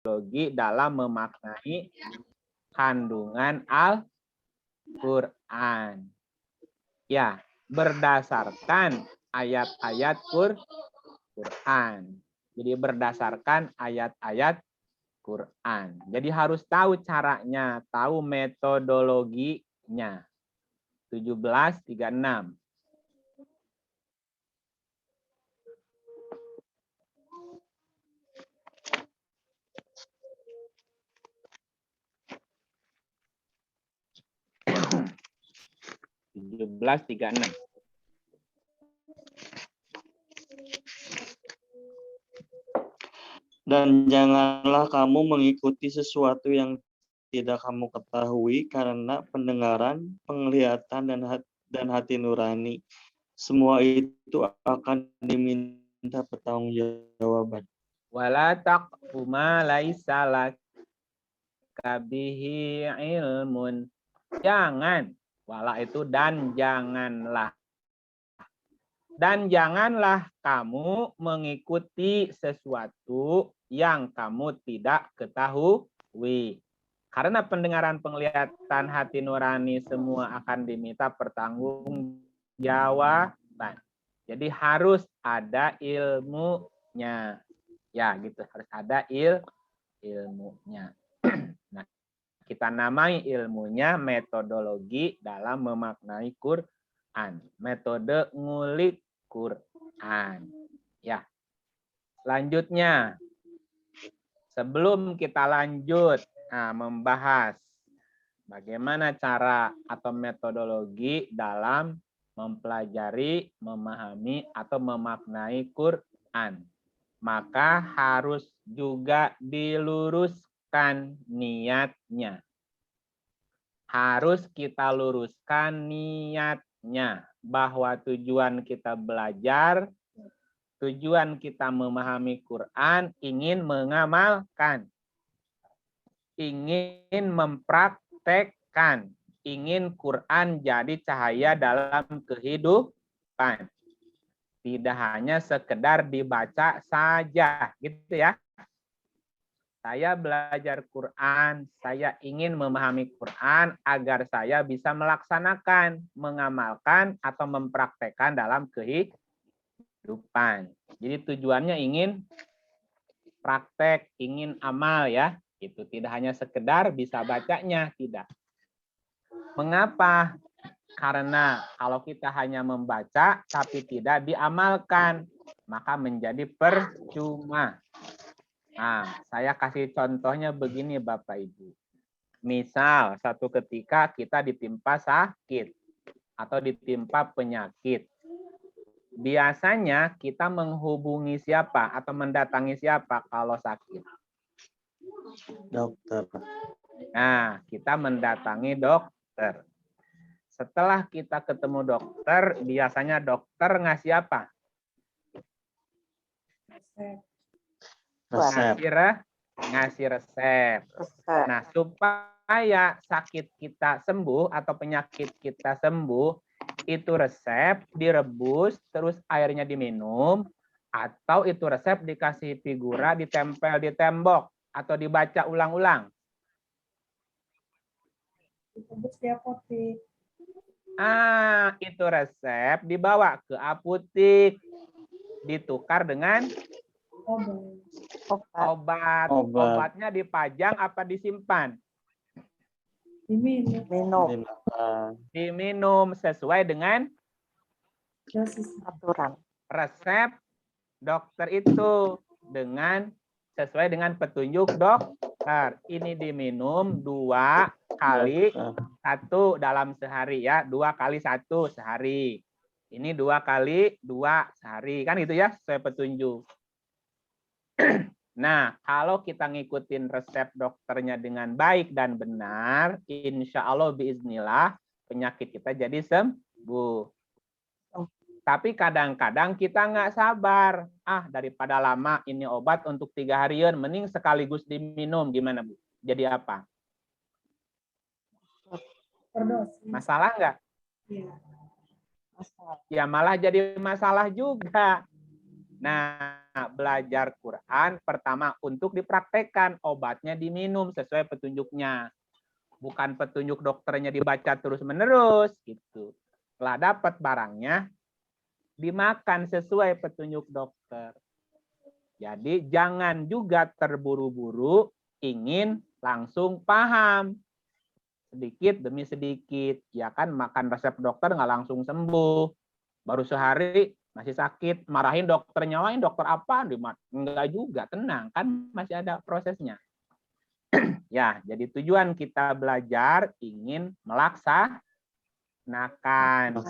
metodologi dalam memaknai kandungan Al-Quran. Ya, berdasarkan ayat-ayat Quran. Jadi berdasarkan ayat-ayat Quran. Jadi harus tahu caranya, tahu metodologinya. 1736. Dan janganlah kamu mengikuti sesuatu yang tidak kamu ketahui karena pendengaran, penglihatan, dan hati nurani. Semua itu akan diminta pertanggungjawaban. Wala taqfu ma laisa laka bihi ilmun. Jangan, wala itu dan janganlah. Dan janganlah kamu mengikuti sesuatu yang kamu tidak ketahui. Karena pendengaran, penglihatan, hati nurani semua akan diminta pertanggungjawaban. Jadi harus ada ilmunya. Ya, gitu. Harus ada ilmunya. Nah, kita namai ilmunya metodologi dalam memaknai Quran. Metode ngulik Quran. Ya. Selanjutnya, sebelum kita lanjut membahas bagaimana cara atau metodologi dalam mempelajari, memahami, atau memaknai Quran, maka harus juga diluruskan niatnya. Harus kita luruskan niatnya, bahwa tujuan kita belajar, tujuan kita memahami Quran, ingin mengamalkan, ingin mempraktekkan, ingin Quran jadi cahaya dalam kehidupan. Tidak hanya sekedar dibaca saja, gitu ya. Saya belajar Quran, saya ingin memahami Quran agar saya bisa melaksanakan, mengamalkan, atau mempraktekkan dalam kehidupan. Jadi tujuannya ingin praktek, ingin amal ya. Itu tidak hanya sekedar bisa bacanya, tidak. Mengapa? Karena kalau kita hanya membaca tapi tidak diamalkan, maka menjadi percuma. Nah, saya kasih contohnya begini Bapak Ibu. Misal satu ketika kita ditimpa sakit atau ditimpa penyakit. Biasanya kita menghubungi siapa atau mendatangi siapa kalau sakit? Dokter. Nah, kita mendatangi dokter. Setelah kita ketemu dokter, biasanya dokter ngasih apa? Ngasih resep. Nah, supaya sakit kita sembuh atau penyakit kita sembuh, itu resep direbus, terus airnya diminum, atau itu resep dikasih figura, ditempel di tembok, atau dibaca ulang-ulang. Itu resep dibawa ke apotik, ditukar dengan obat. Obatnya dipajang apa disimpan? Diminum sesuai dengan aturan resep dokter itu, sesuai dengan petunjuk dokter. Ini diminum 2 kali 1 dalam sehari ya, 2 kali 1 sehari. Ini 2 kali 2 sehari, kan gitu ya, sesuai petunjuk. Nah, kalau kita ngikutin resep dokternya dengan baik dan benar, insya Allah biiznillah penyakit kita jadi sembuh. Tapi kadang-kadang kita nggak sabar. Daripada lama ini obat untuk 3 harian, mending sekaligus diminum. Gimana Bu? Jadi apa? Masalah nggak? Ya malah jadi masalah juga. Nah, belajar Quran pertama untuk dipraktekkan, obatnya diminum sesuai petunjuknya. Bukan petunjuk dokternya dibaca terus-menerus gitu. Setelah dapat barangnya, dimakan sesuai petunjuk dokter. Jadi jangan juga terburu-buru ingin langsung paham. Sedikit demi sedikit. Ya kan makan resep dokter nggak langsung sembuh. Baru sehari masih sakit. Marahin dokternya, wah ini dokter apa? Enggak juga, tenang. Kan masih ada prosesnya. Ya, jadi tujuan kita belajar ingin melaksanakan.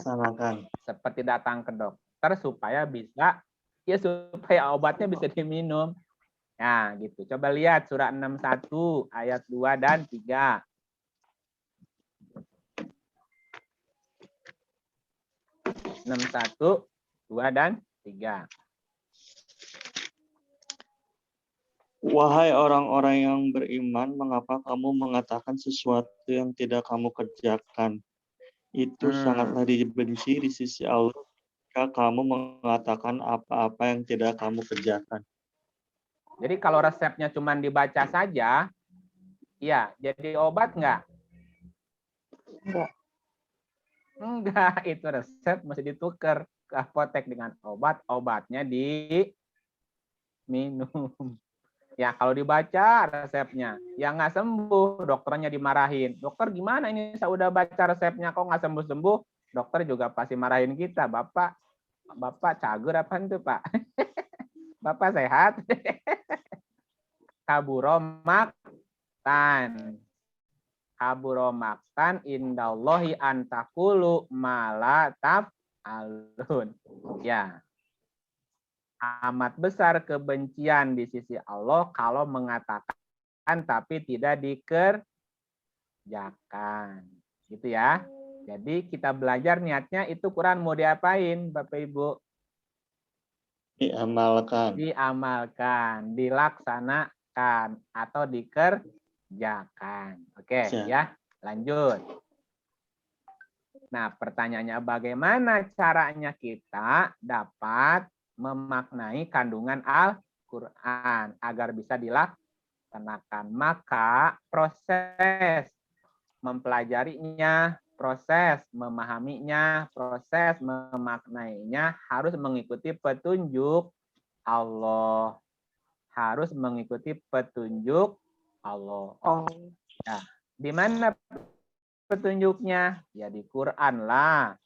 Seperti datang ke dokter supaya bisa, ya supaya obatnya bisa diminum. Nah, gitu. Coba lihat surah 61 ayat 2 dan 3. 61, 2 dan 3. Wahai orang-orang yang beriman, mengapa kamu mengatakan sesuatu yang tidak kamu kerjakan? Itu sangatlah dibenci di sisi Allah jika kamu mengatakan apa-apa yang tidak kamu kerjakan. Jadi kalau resepnya cuma dibaca saja, ya jadi obat nggak? Enggak. Enggak, itu resep mesti ditukar ke apotek dengan obat, obatnya diminum. Ya kalau dibaca resepnya, ya nggak sembuh, dokternya dimarahin. Dokter gimana ini saya udah baca resepnya kok nggak sembuh-sembuh? Dokter juga pasti marahin kita, Bapak cager apa itu Pak? Bapak sehat? Kaburomaktan. Kaburomaktan indallahi antakulu malataf alun. Ya. Amat besar kebencian di sisi Allah kalau mengatakan tapi tidak dikerjakan. Gitu ya. Jadi kita belajar niatnya itu Quran mau diapain Bapak Ibu? Diamalkan. Diamalkan, dilaksanakan atau dikerjakan. Oke, ya. Lanjut. Nah, pertanyaannya bagaimana caranya kita dapat memaknai kandungan Al-Quran agar bisa dilaksanakan. Maka proses mempelajarinya, proses memahaminya, proses memaknainya harus mengikuti petunjuk Allah. Harus mengikuti petunjuk Allah. Nah, di mana petunjuknya? Ya di Quran lah.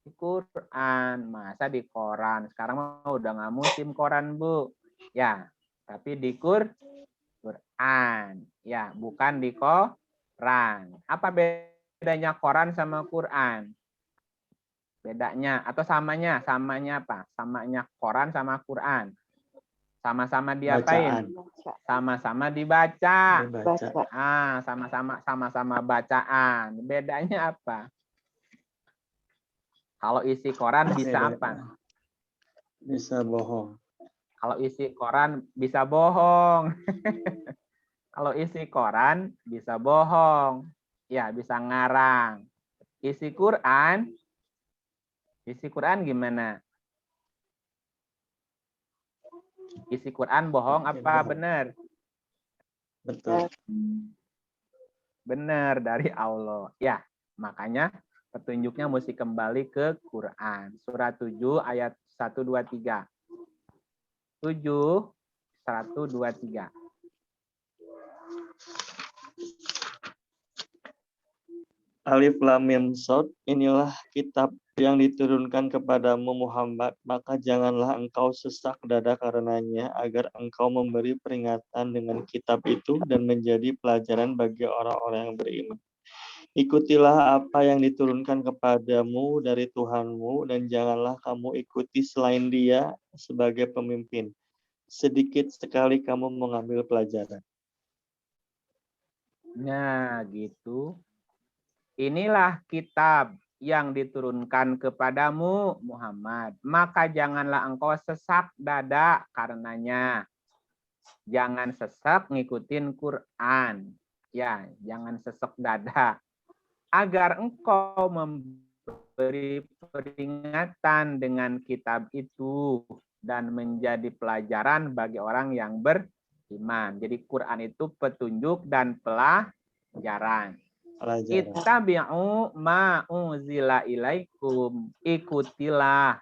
Di Quran, masa di koran. Sekarang mah udah nggak musim koran, Bu. Ya, tapi di Quran. Ya, bukan di koran. Apa bedanya koran sama Quran? Bedanya atau samanya? Samanya apa? Samanya koran sama Quran. Sama-sama diapain? Sama-sama dibaca. Sama-sama bacaan. Bedanya apa? Kalau isi koran bisa apa? Bisa bohong. Kalau isi koran bisa bohong. Kalau isi koran bisa bohong. Ya, bisa ngarang. Isi Quran gimana? Isi Quran bohong apa benar? Betul. Benar dari Allah. Ya, makanya petunjuknya mesti kembali ke Quran. Surah 7 ayat 1, 2, 3. 7, 1, 2, 3. Alif Lam Mim Shad, inilah kitab yang diturunkan kepadamu Muhammad, maka janganlah engkau sesak dada karenanya, agar engkau memberi peringatan dengan kitab itu dan menjadi pelajaran bagi orang-orang yang beriman. Ikutilah apa yang diturunkan kepadamu dari Tuhanmu, dan janganlah kamu ikuti selain Dia sebagai pemimpin. Sedikit sekali kamu mengambil pelajaran. Nah, gitu. Inilah kitab yang diturunkan kepadamu Muhammad. Maka janganlah engkau sesak dada karenanya. Jangan sesak ngikutin Quran. Ya, jangan sesak dada. Agar engkau memberi peringatan dengan kitab itu dan menjadi pelajaran bagi orang yang beriman. Jadi Quran itu petunjuk dan pelajaran. Ittabi'u ma unzila ilaikum. Ikutilah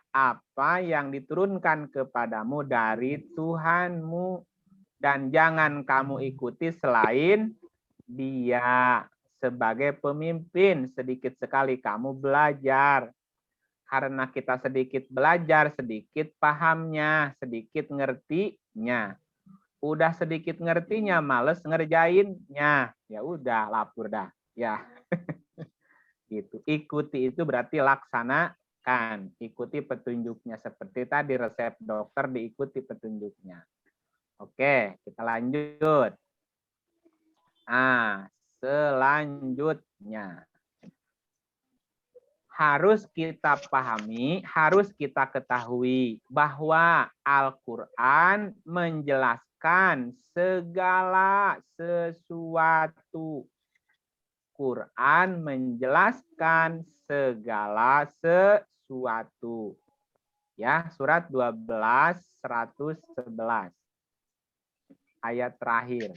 apa yang diturunkan kepadamu dari Tuhanmu dan jangan kamu ikuti selain Dia sebagai pemimpin. Sedikit sekali kamu belajar. Karena kita sedikit belajar, sedikit pahamnya, sedikit ngertinya. Udah sedikit ngertinya, males ngerjainnya. Ya udah, lapor dah. Ya. Gitu. Ikuti itu berarti laksanakan. Ikuti petunjuknya. Seperti tadi resep dokter, diikuti petunjuknya. Oke, kita lanjut. Selanjutnya. Harus kita pahami, harus kita ketahui bahwa Al-Quran menjelaskan segala sesuatu. Quran menjelaskan segala sesuatu. Ya, surat 12, 111. Ayat terakhir.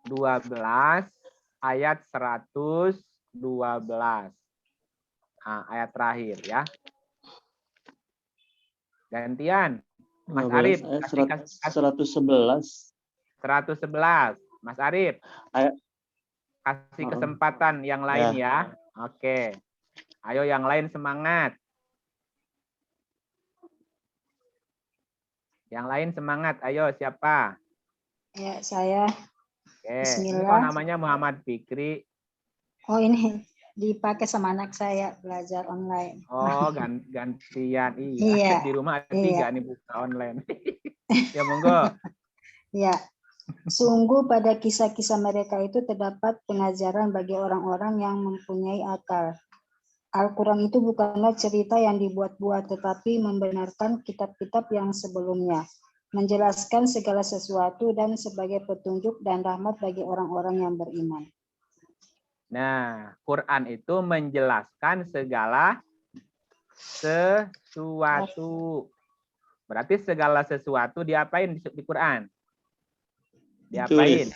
12 ayat 112. Ayat terakhir ya. Gantian. Mas Arif. 111. 111. Mas Arif. Kasih kesempatan yang lain ya. Oke. Ayo yang lain semangat. Yang lain semangat. Ayo siapa? Ya, saya. Oke. Bismillah. Ini kok namanya Muhammad Fikri. Oh, ini dipakai sama anak saya belajar online. Oh, gantian. Iya. Iya. Di rumah ada 3 nih buka online. Ya monggo. Ya. Sungguh pada kisah-kisah mereka itu terdapat pengajaran bagi orang-orang yang mempunyai akal. Al-Quran itu bukanlah cerita yang dibuat-buat, tetapi membenarkan kitab-kitab yang sebelumnya, menjelaskan segala sesuatu dan sebagai petunjuk dan rahmat bagi orang-orang yang beriman. Nah, Quran itu menjelaskan segala sesuatu. Berarti segala sesuatu diapain di Quran? Diapain?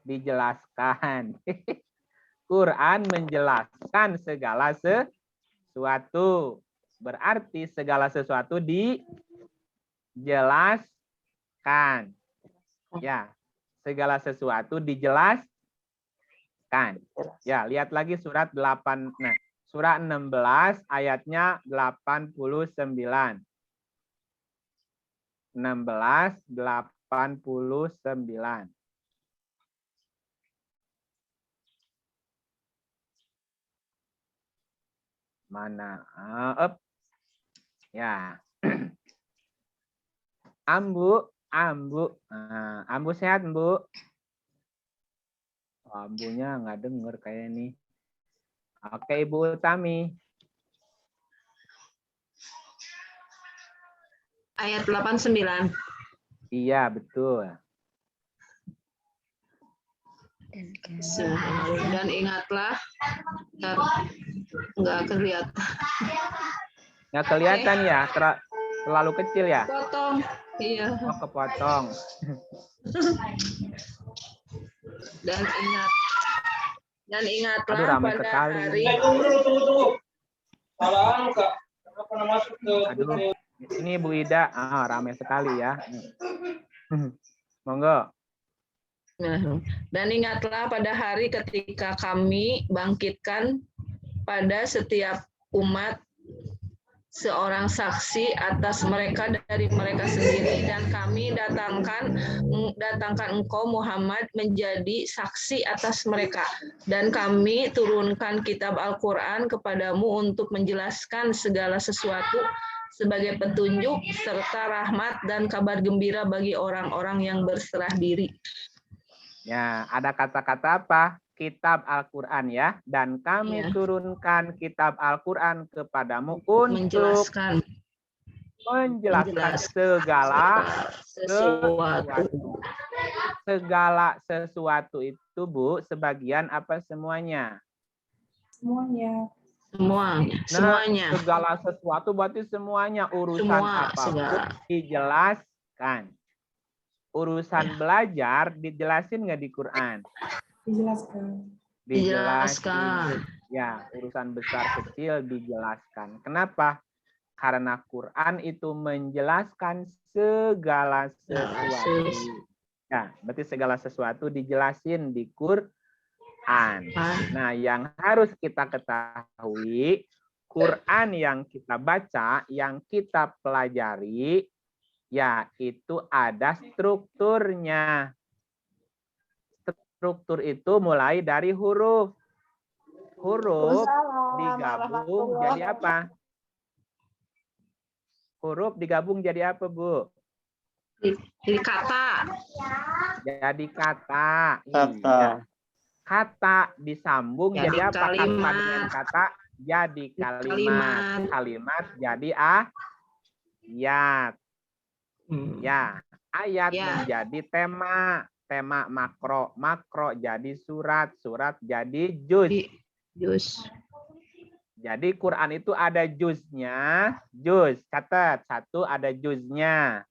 Dijelaskan. Quran menjelaskan segala sesuatu. Berarti segala sesuatu dijelaskan. Ya, segala sesuatu dijelaskan. Ya, lihat lagi surat 8. Nah, surah 16 ayatnya 89. 16:89. Mana? Ya. Ambu. Ambu sehat, Bu? Oh, ambunya nggak denger kayak ini. Oke, Ibu Utami. Ayat 89. Iya, betul. Dan ingatlah, nggak kelihatan. Nggak kelihatan ya, terlalu kecil ya. Potong, iya. Oh, kepotong. Dan ingatlah Aduh, ramai pada sekali. hari. Aduh, ini Bu Ida, ramai sekali ya. Monggo. Dan ingatlah pada hari ketika kami bangkitkan pada setiap umat seorang saksi atas mereka dari mereka sendiri, dan kami datangkan engkau Muhammad menjadi saksi atas mereka, dan kami turunkan kitab Al-Quran kepadamu untuk menjelaskan segala sesuatu sebagai petunjuk serta rahmat dan kabar gembira bagi orang-orang yang berserah diri. Ya, ada kata-kata apa? Kitab Al-Quran ya. Dan kami turunkan kitab Al-Quran kepadamu untuk menjelaskan segala sesuatu. Segala sesuatu itu, Bu, sebagian apa semuanya? Semuanya. Segala sesuatu berarti semuanya. Urusan Semua, apapun segala. dijelaskan. Urusan belajar dijelasin nggak di Quran? Dijelaskan. Ya, urusan besar kecil dijelaskan. Kenapa? Karena Quran itu menjelaskan segala sesuatu. Ya, berarti segala sesuatu dijelasin di Quran. Nah, yang harus kita ketahui, Quran yang kita baca, yang kita pelajari, ya itu ada strukturnya. Struktur itu mulai dari huruf. Huruf digabung jadi apa? Huruf digabung jadi apa, Bu? Jadi kata. Jadi kata. Kata. Iya. Kata disambung Jadi jadi apa? Kata kalimat. dengan kata jadi kalimat. Kalimat jadi ayat. Ya, ayat Ya. menjadi tema. Tema makro. Makro jadi surat. Surat jadi juz. Juz. Jadi Quran itu ada juznya. Juz, catat. 1 ada juznya.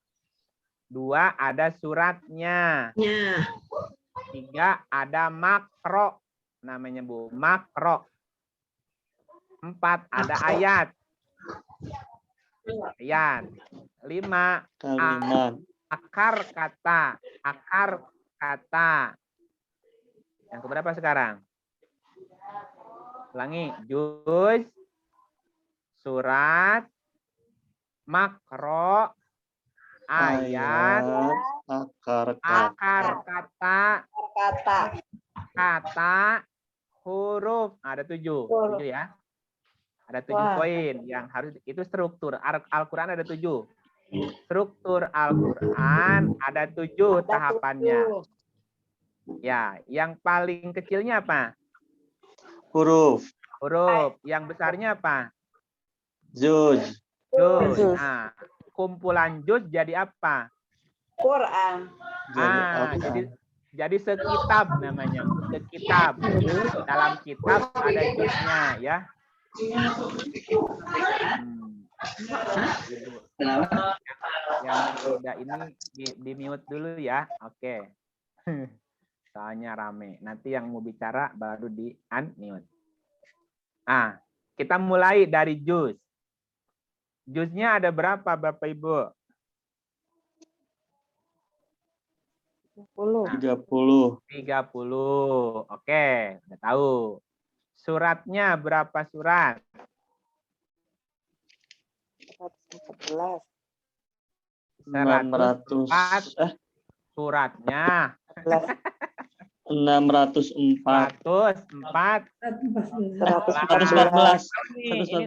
2 ada suratnya. 3 ada makro. Namanya, Bu. Makro. 4 ada ayat. Ayat. 5 Kalimat. akar kata. Akar kata. Yang keberapa sekarang? Ulangi. Juz, surat, makro, ayat, Akar akar kata. kata, huruf. Ada 7. 7 ya. Ada 7 poin yang harus itu struktur. Al-Quran ada 7. Struktur Al-Quran ada 7 tahapannya. Ya, yang paling kecilnya apa? Huruf. Huruf. Yang besarnya apa? Juz. Juz. Nah, kumpulan juz jadi apa? Jadi sekitab namanya. Sekitab. Dalam kitab ada juznya ya. Yang tidak ini di mute dulu ya. Oke. Soalnya rame. Nanti yang mau bicara baru di unmute. Ah, kita mulai dari juz. Juznya ada berapa, Bapak Ibu? 30. 30. Oke, udah tahu. Suratnya berapa surat? 600. Suratnya 604. 114. 114.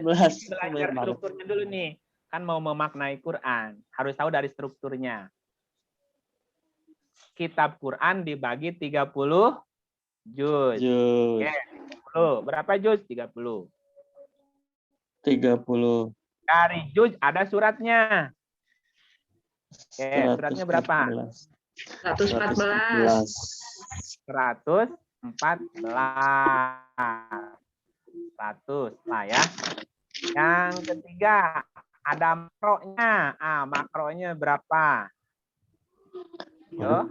Belajar strukturnya dulu nih. Kan mau memaknai Quran. Harus tahu dari strukturnya. Kitab Quran dibagi 30 juz. Oke, 30. Berapa juz? 30. 30. Dari juz ada suratnya. Oke, suratnya berapa? 114. 100 lah ya. Yang ketiga ada makronya. Makronya berapa? Yo.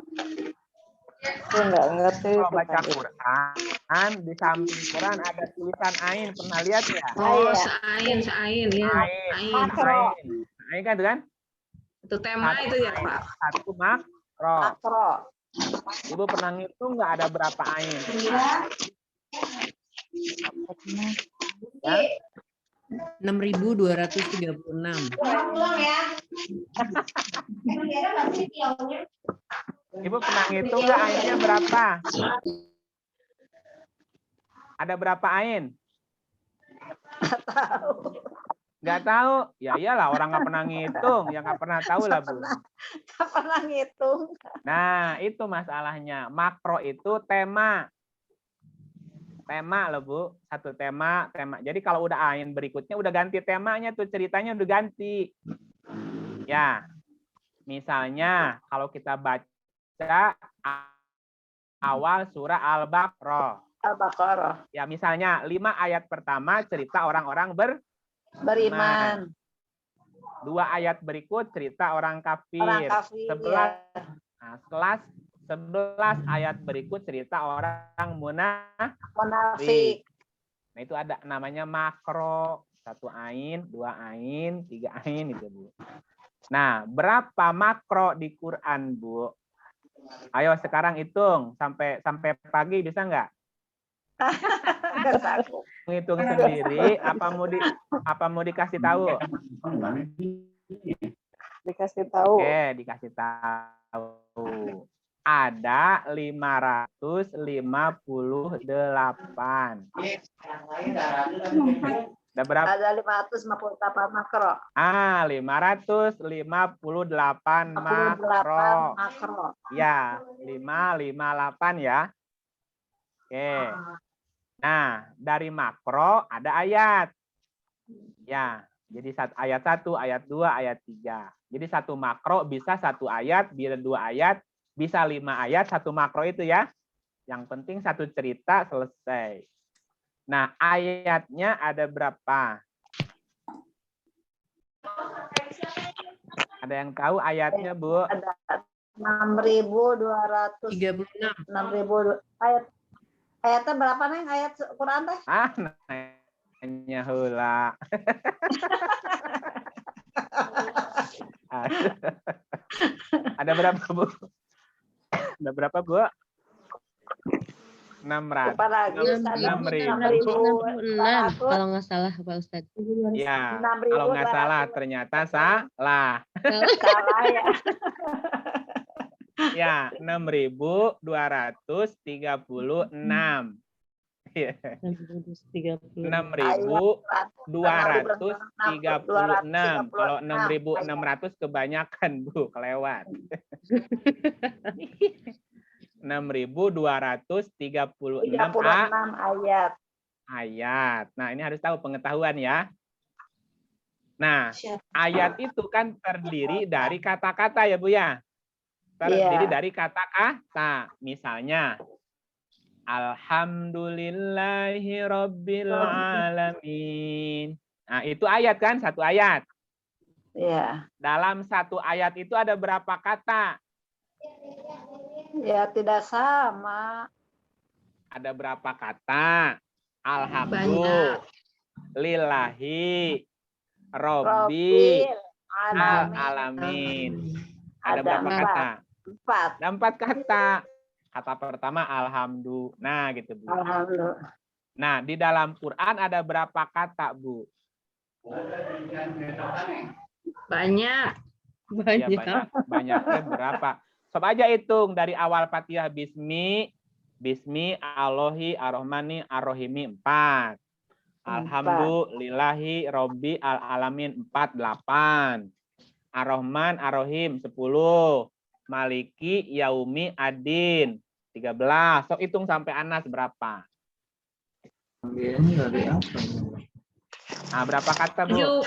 Enggak ngerti. Kalau baca Quran, di samping Quran ada tulisan ain. Pernah lihat ya? Oh, seain ya. Ain kan itu kan? Itu tema itu ya, Pak. 1 makro. Ibu pernah ngitung nggak ada berapa ain? Ya? 6.236. Ibu pernah ngitung nggak ainnya berapa? Ada berapa ain? Nggak tahu. Ya iyalah, orang nggak pernah ngitung. Ya nggak pernah tahu lah, Bu. Nggak pernah ngitung. Nah, itu masalahnya. Makro itu tema. Tema loh, Bu. Satu tema. Jadi kalau udah ain berikutnya udah ganti temanya tuh, ceritanya udah ganti. Ya. Misalnya kalau kita baca awal surah Al-Baqarah. Al-Baqarah. Ya, misalnya 5 ayat pertama cerita orang-orang Beriman. 2 ayat berikut cerita orang kafir. Orang kafir. 11 Ya. Nah, setelah 11 ayat berikut cerita orang munafik. Munafik. Nah, itu ada namanya makro. 1 ain, 2 ain, 3 ain itu, Bu. Nah, berapa makro di Quran, Bu? Ayo sekarang hitung sampai pagi bisa nggak? Menghitung sendiri apa mau dikasih tahu? Dikasih tahu. Oke, dikasih tahu. Ada 558. Ada berapa? Ada 558 makro. 558 makro. Makro. Ya, 558 ya. Oke. Nah, dari makro ada ayat. Ya, jadi ayat 1, ayat 2, ayat 3. Jadi 1 makro bisa 1 ayat, bila 2 ayat, bisa 5 ayat, 1 makro itu ya. Yang penting 1 cerita selesai. Nah, ayatnya ada berapa? Ada yang tahu ayatnya, Bu? Ada 6.236. 6.000 ayatnya berapa nih ayat Quran teh? Ah, nanya heula. Ada berapa, Bu? Ada berapa, Bu? 600. Apalagi 6.066 kalau nggak salah, Pak Ustadz. Ya, kalau nggak salah ternyata salah. Salah ya. Ya, 6.236. 6.236. Kalau 6.600 kebanyakan, Bu, kelewat. 6.236 ayat. Nah, ini harus tahu pengetahuan ya. Nah, ayat itu kan terdiri dari kata-kata ya, Bu ya. Terdiri dari kata-kata. Misalnya, Alhamdulillahi Rabbil Alamin. Nah, itu ayat kan? 1 ayat. Iya. Dalam 1 ayat itu ada berapa kata? Ya, tidak sama. Ada berapa kata? Alhamdulillahi Rabbil Alamin. Ada berapa kata? 4. Ada 4 kata. Kata pertama alhamdulillah. Nah, gitu, Bu. Alhamdulillah. Nah, di dalam Quran ada berapa kata, Bu? Banyak. Ya, banyaknya berapa? Coba aja hitung dari awal Fatihah bismi, Allahi, Ar-Rahmani, Ar-Rahimi 4. Alhamdulillahi Robbi Al-Alamin 4, 8. Ar-Rahman, Ar-Rahim 10. Maliki Yaumi Adin 13. Sok hitung sampai Anas berapa? Nah, berapa kata, Bu?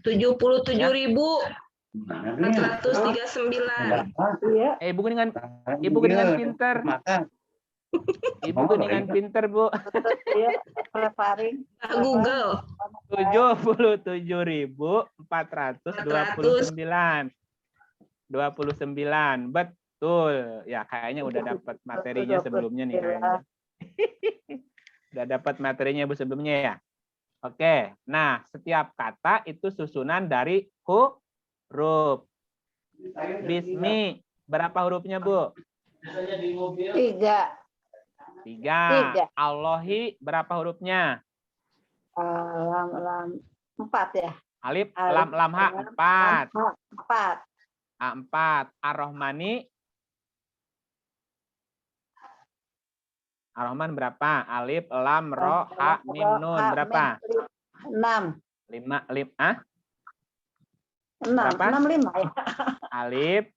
77.439. Ibu dengan pinter. Ibu dengan pinter, Bu. Google. 77.429. 29. Betul. Ya, kayaknya udah dapat materinya sebelumnya nih kayaknya. Udah dapat materinya Bu sebelumnya ya. Oke. Nah, setiap kata itu susunan dari huruf. Bismi, berapa hurufnya, Bu? 3. 3. Allahi, berapa hurufnya? 4 ya. Alif, lam, ha, 4. 4. 4. Ar-Rahmani. Ar-Rahman berapa? Alif, lam, ro, ha, mim, nun. Berapa? 6. 5. 6. Berapa? 6, 5 ya. Alif,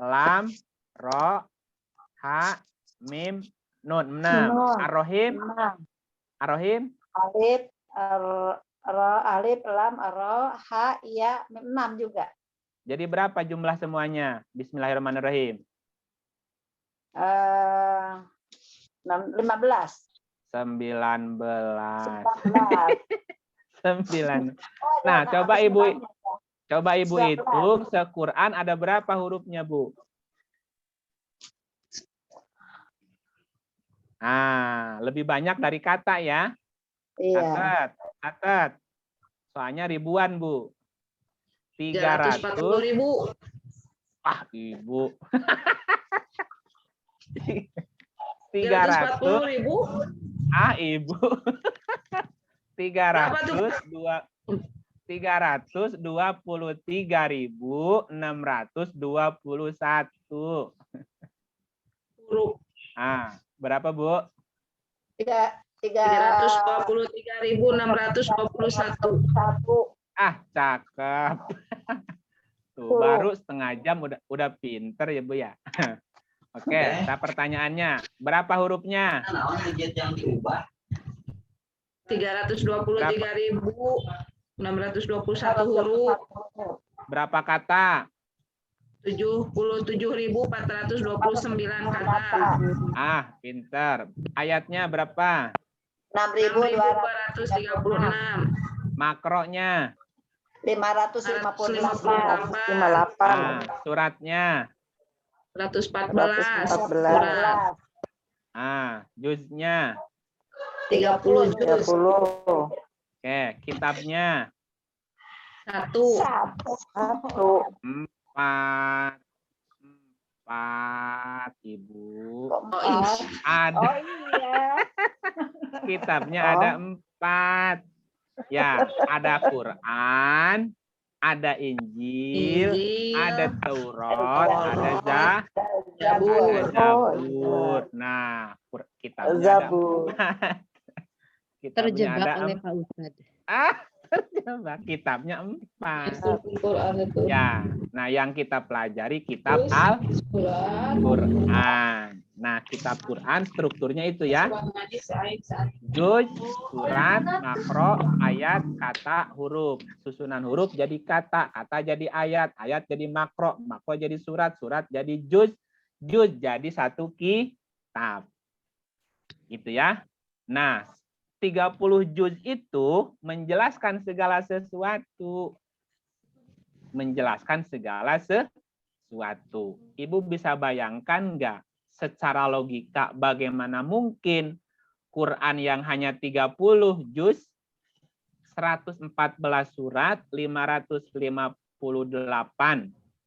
lam, ro, ha, mim, nun. 6. Ar-Rahim. 6. Ar-Rahim. Alif, alif, lam, ro, ha, ya, mim, 6 juga. Jadi berapa jumlah semuanya? Bismillahirrahmanirrahim. 15. 19. 19. 9. Oh, Nah, ada coba anak Ibu bismillahnya. Coba Ibu 19. hitung se-Quran ada berapa hurufnya, Bu? Ah, lebih banyak dari kata ya. Iya. Catat. Soalnya ribuan, Bu. 340.000. Ah, Ibu. 300. 340.000. Ah, Ibu. Berapa tuh? 323.621. Huruf. Ah, berapa, Bu? 323.621. Ah, cakep. Tuh, baru setengah jam udah pinter ya, Bu ya. Oke, nah pertanyaannya, berapa hurufnya? 323.621 huruf. Berapa kata? 77.429 kata. Ah, pinter. Ayatnya berapa? 6.236. Makronya? 558. Ah, suratnya? 114. 114. Surat. Ah, juznya? 30 juz. Oke, kitabnya? 1. 4. Ibu. Oh, Ada. oh iya. Kitabnya ada 4. Ya, ada Quran, ada Injil, ada Taurat, ada Zabur. Nah, kitabnya ada 4. Kitabnya Terjebak ada oleh Pak Ustadz. terjebak. Kitabnya 4. Quran itu. Ya, nah yang kita pelajari kitab Al-Quran. Nah, kitab Quran strukturnya itu ya. Juz, surat, makro, ayat, kata, huruf. Susunan huruf jadi kata, kata jadi ayat, ayat jadi makro, makro jadi surat, surat jadi juz, juz jadi satu kitab. Gitu ya. Nah, 30 juz itu menjelaskan segala sesuatu. Menjelaskan segala sesuatu. Ibu bisa bayangkan nggak secara logika bagaimana mungkin Quran yang hanya 30 juz, 114 surat, 558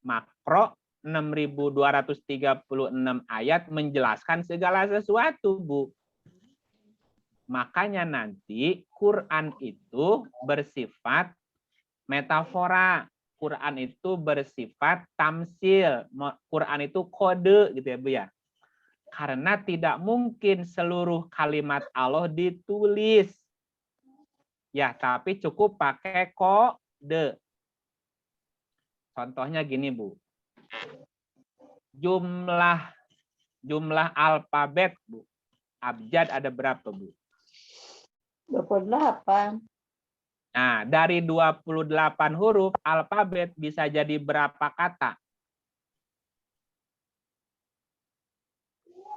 makro, 6.236 ayat menjelaskan segala sesuatu, Bu. Makanya nanti Quran itu bersifat metafora. Quran itu bersifat tamsil. Quran itu kode gitu ya, Bu ya. Karena tidak mungkin seluruh kalimat Allah ditulis. Ya, tapi cukup pakai kode. Contohnya gini, Bu. Jumlah alfabet, Bu. Abjad ada berapa, Bu? 28. Nah, dari 28 huruf alfabet bisa jadi berapa kata?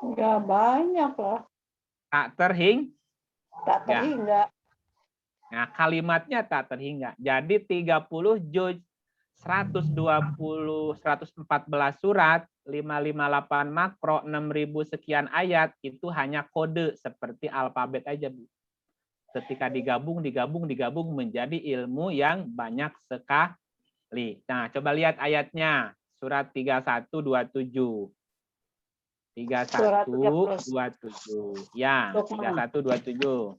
Enggak banyak lah. Tak terhingga. Tak terhingga. Nah, kalimatnya tak terhingga. Jadi 30 juz, 114 surat, 558 makro, 6.000 sekian ayat, itu hanya kode seperti alfabet aja, Bu. Ketika digabung menjadi ilmu yang banyak sekali. Nah, coba lihat ayatnya. Surat 3127. 3127. Ya, 3127.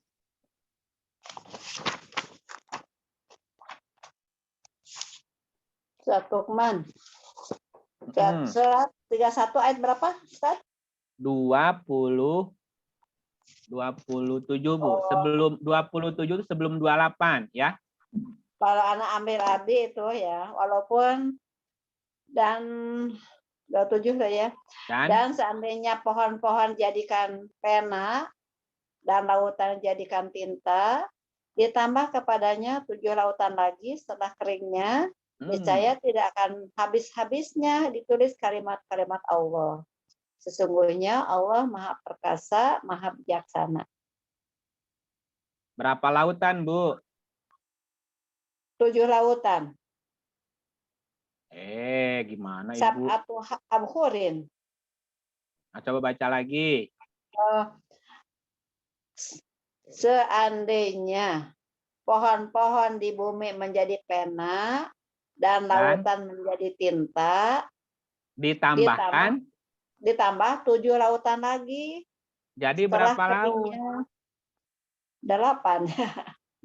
Surat Luqman. Surat 31 ayat berapa, Ustaz? 27, Bu. Sebelum 27 sebelum 28 ya. Kalau anak ambil adik itu ya, walaupun dan 27 ya. Dan seandainya pohon-pohon jadikan pena dan lautan jadikan tinta, ditambah kepadanya 7 lautan lagi setelah keringnya, niscaya tidak akan habis-habisnya ditulis kalimat-kalimat Allah. Sesungguhnya Allah Maha Perkasa, Maha Bijaksana. Berapa lautan, Bu? 7 lautan. Gimana Ibu? Sab'atu abhurin. Nah, coba baca lagi. Seandainya pohon-pohon di bumi menjadi pena dan lautan menjadi tinta, Ditambahkan, ditambah 7 lautan lagi. jadi Setelah berapa laut? keringnya 8.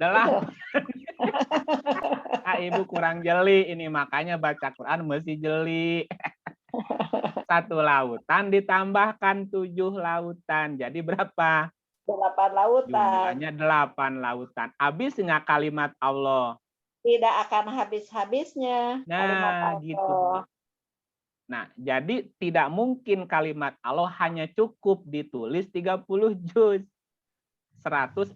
8. Ibu kurang jeli ini, makanya baca Quran mesti jeli. 1 lautan ditambahkan 7 lautan. Jadi berapa? 8 lautan. Jumlahnya 8 lautan. Habis nggak kalimat Allah? Tidak akan habis-habisnya. Nah, gitu. Nah, jadi tidak mungkin kalimat Allah hanya cukup ditulis 30 juz. 114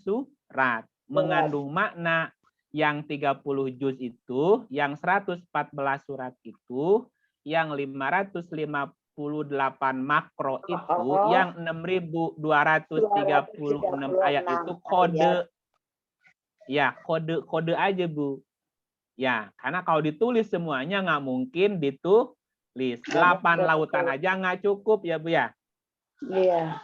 surat. Mengandung makna yang 30 juz itu, yang 114 surat itu, yang 558 makro itu, yang 6.236 ayat itu kode. Ya, kode aja, Bu. Ya, karena kalau ditulis semuanya nggak mungkin ditulis. 8 lautan aja nggak cukup ya, Bu ya? Iya.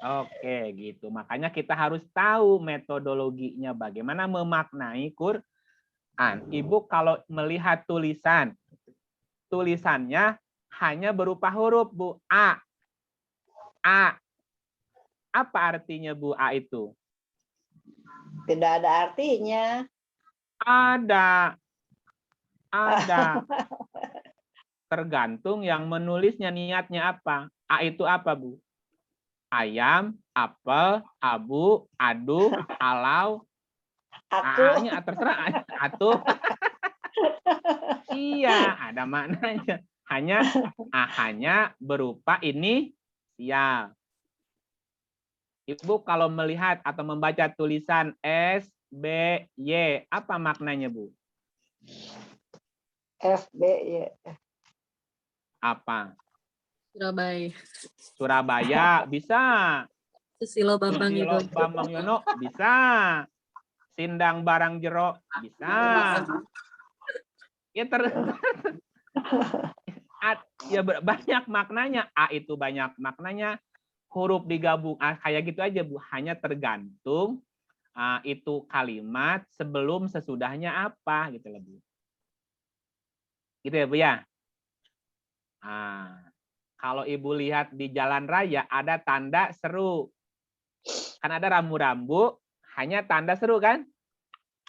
Oke, gitu. Makanya kita harus tahu metodologinya bagaimana memaknai Quran. Ibu kalau melihat tulisannya hanya berupa huruf, Bu. A. Apa artinya, Bu, A itu? Tidak ada artinya. Ada. Tergantung yang menulisnya niatnya apa. A itu apa, Bu? Ayam, apel, abu, adu, alau. A-nya terserah. Atuh. Iya, ada maknanya. Hanya berupa inisial. Ibu kalau melihat atau membaca tulisan S, B, Y, apa maknanya, Bu? F, B, Y. Apa? Surabaya. Bisa. Susilo Bambang Susilo Yudhoyono. Bambang Yono bisa. Sindang Barang Jero bisa. Ya ya banyak maknanya. A itu banyak maknanya. Huruf digabung kayak gitu aja, Bu. Hanya tergantung itu kalimat sebelum sesudahnya apa gitu loh, Bu. Gitu ya, Bu ya. Kalau Ibu lihat di jalan raya ada tanda seru. Kan ada rambu-rambu, hanya tanda seru kan?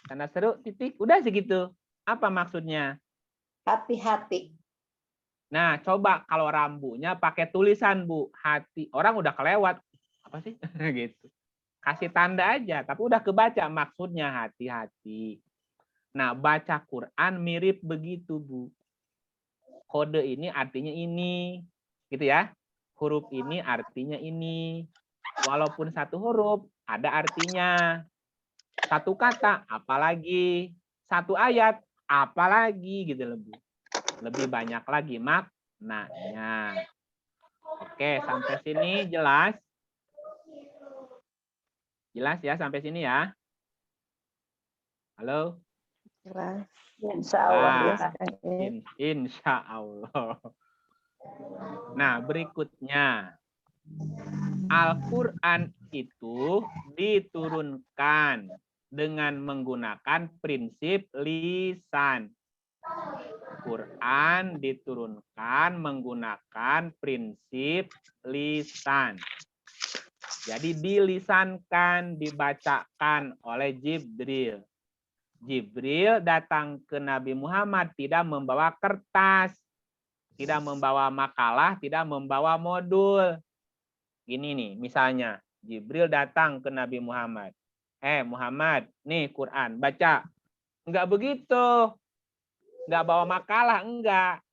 Tanda seru titik, udah segitu. Apa maksudnya? Hati-hati. Nah, coba kalau rambunya pakai tulisan, Bu. Hati. Orang udah kelewat. Apa sih? Gitu. Kasih tanda aja, tapi udah kebaca maksudnya hati-hati. Nah, baca Quran mirip begitu, Bu. Kode ini artinya ini. Gitu ya. Huruf ini artinya ini. Walaupun satu huruf, ada artinya. Satu kata, apalagi. Satu ayat, apalagi gitu lebih. Lebih banyak lagi maknanya. Oke, sampai sini jelas? Jelas ya sampai sini ya? Halo? Jelas. Insya Allah. Insya Allah. Nah, berikutnya. Al-Quran itu diturunkan dengan menggunakan prinsip lisan. Quran diturunkan menggunakan prinsip lisan. Jadi dilisankan, dibacakan oleh Jibril. Jibril datang ke Nabi Muhammad tidak membawa kertas, tidak membawa makalah, tidak membawa modul. Gini nih, misalnya Jibril datang ke Nabi Muhammad. Muhammad, nih Quran, baca. Enggak begitu. Enggak bawa makalah, enggak.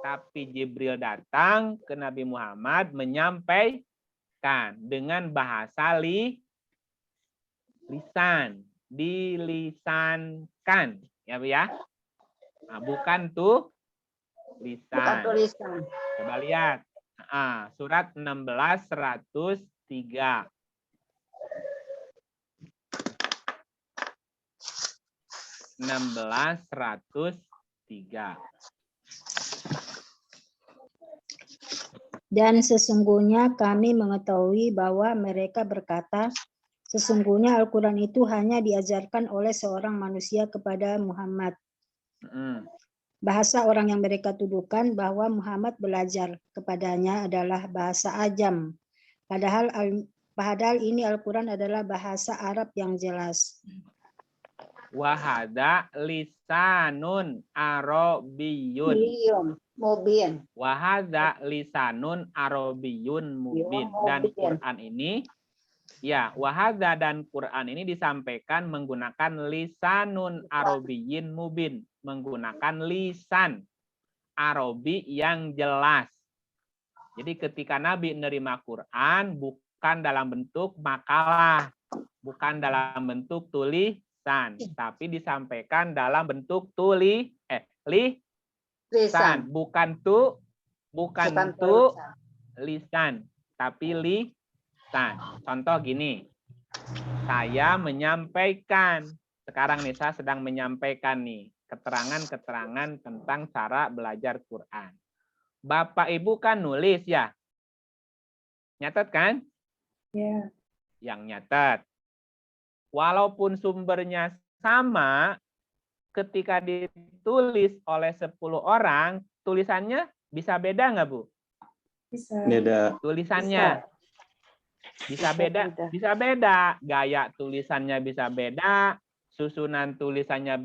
Tapi Jibril datang ke Nabi Muhammad menyampaikan dengan bahasa lisan. Dilisankan. Ya, Bu ya? Nah, bukan tuh lisan. Bukan tulisan. Coba lihat. Surat 16 103. 1603. Dan sesungguhnya kami mengetahui bahwa mereka berkata, sesungguhnya Al-Quran itu hanya diajarkan oleh seorang manusia kepada Muhammad. Bahasa orang yang mereka tuduhkan bahwa Muhammad belajar kepadanya adalah bahasa Ajam. Padahal ini Al-Quran adalah bahasa Arab yang jelas. Wahada lisanun Arabiyyun. Mubin. Wahada lisanun Arabiyyun mubin. Dan Quran ini, ya, wahada dan Quran ini disampaikan menggunakan lisanun Arabiyyin mubin. Menggunakan lisan Arabi yang jelas. Jadi ketika Nabi menerima Quran, bukan dalam bentuk makalah, bukan dalam bentuk tulisan, tapi disampaikan dalam bentuk lisan, bukan lisan, tapi lisan. Contoh gini, saya menyampaikan, sekarang nih saya sedang menyampaikan nih keterangan-keterangan tentang cara belajar Quran. Bapak Ibu kan nulis ya, nyatet kan? Ya. Yang nyatet. Walaupun sumbernya sama, ketika ditulis oleh 10 orang, tulisannya bisa beda nggak, Bu? Bisa. Beda. Tulisannya bisa beda. Gaya tulisannya bisa beda, susunan tulisannya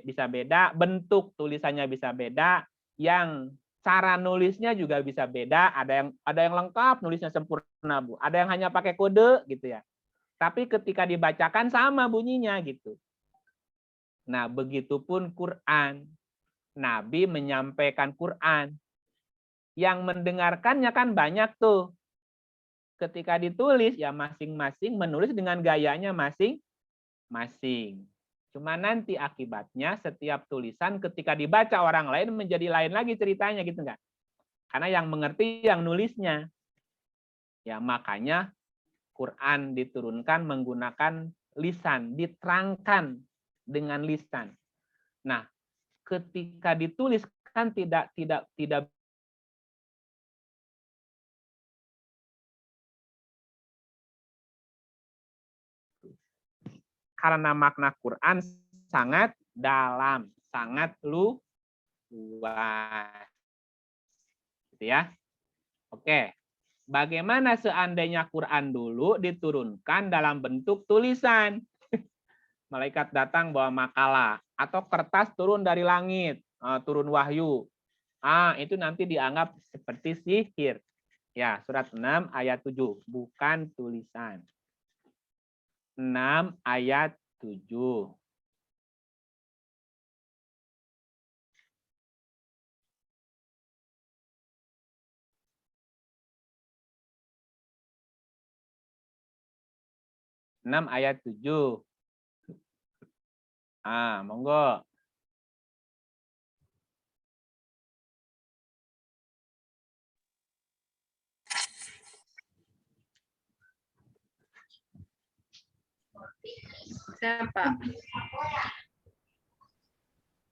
bisa beda, bentuk tulisannya bisa beda, yang cara nulisnya juga bisa beda. Ada yang lengkap nulisnya sempurna, Bu. Ada yang hanya pakai kode gitu ya. Tapi ketika dibacakan sama bunyinya gitu. Nah, begitupun Quran. Nabi menyampaikan Quran. Yang mendengarkannya kan banyak tuh. Ketika ditulis, ya masing-masing menulis dengan gayanya masing-masing. Cuma nanti akibatnya setiap tulisan ketika dibaca orang lain menjadi lain lagi ceritanya gitu enggak? Karena yang mengerti yang nulisnya. Ya makanya Quran diturunkan menggunakan lisan, diterangkan dengan lisan. Nah, ketika ditulis kan tidak karena makna Quran sangat dalam, sangat luas. Gitu ya. Oke. Bagaimana seandainya Quran dulu diturunkan dalam bentuk tulisan? Malaikat datang bawa makalah atau kertas turun dari langit, turun wahyu. Itu nanti dianggap seperti sihir. Ya, surat 6 ayat 7, bukan tulisan. 6 ayat 7. Ayat 7. Monggo. Siapa?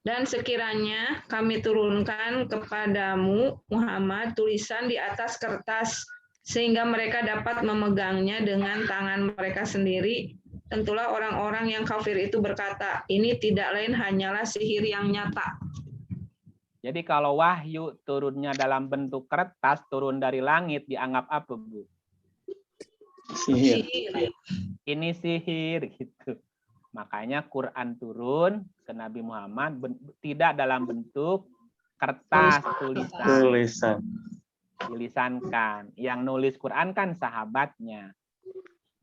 Dan sekiranya kami turunkan kepadamu, Muhammad, tulisan di atas kertas, sehingga mereka dapat memegangnya dengan tangan mereka sendiri. Tentulah orang-orang yang kafir itu berkata, ini tidak lain hanyalah sihir yang nyata. Jadi kalau wahyu turunnya dalam bentuk kertas, turun dari langit, dianggap apa, Bu? Sihir. Ini sihir gitu. Makanya Quran turun ke Nabi Muhammad tidak dalam bentuk kertas, tulisan. Dilisankan. Yang nulis Quran kan sahabatnya.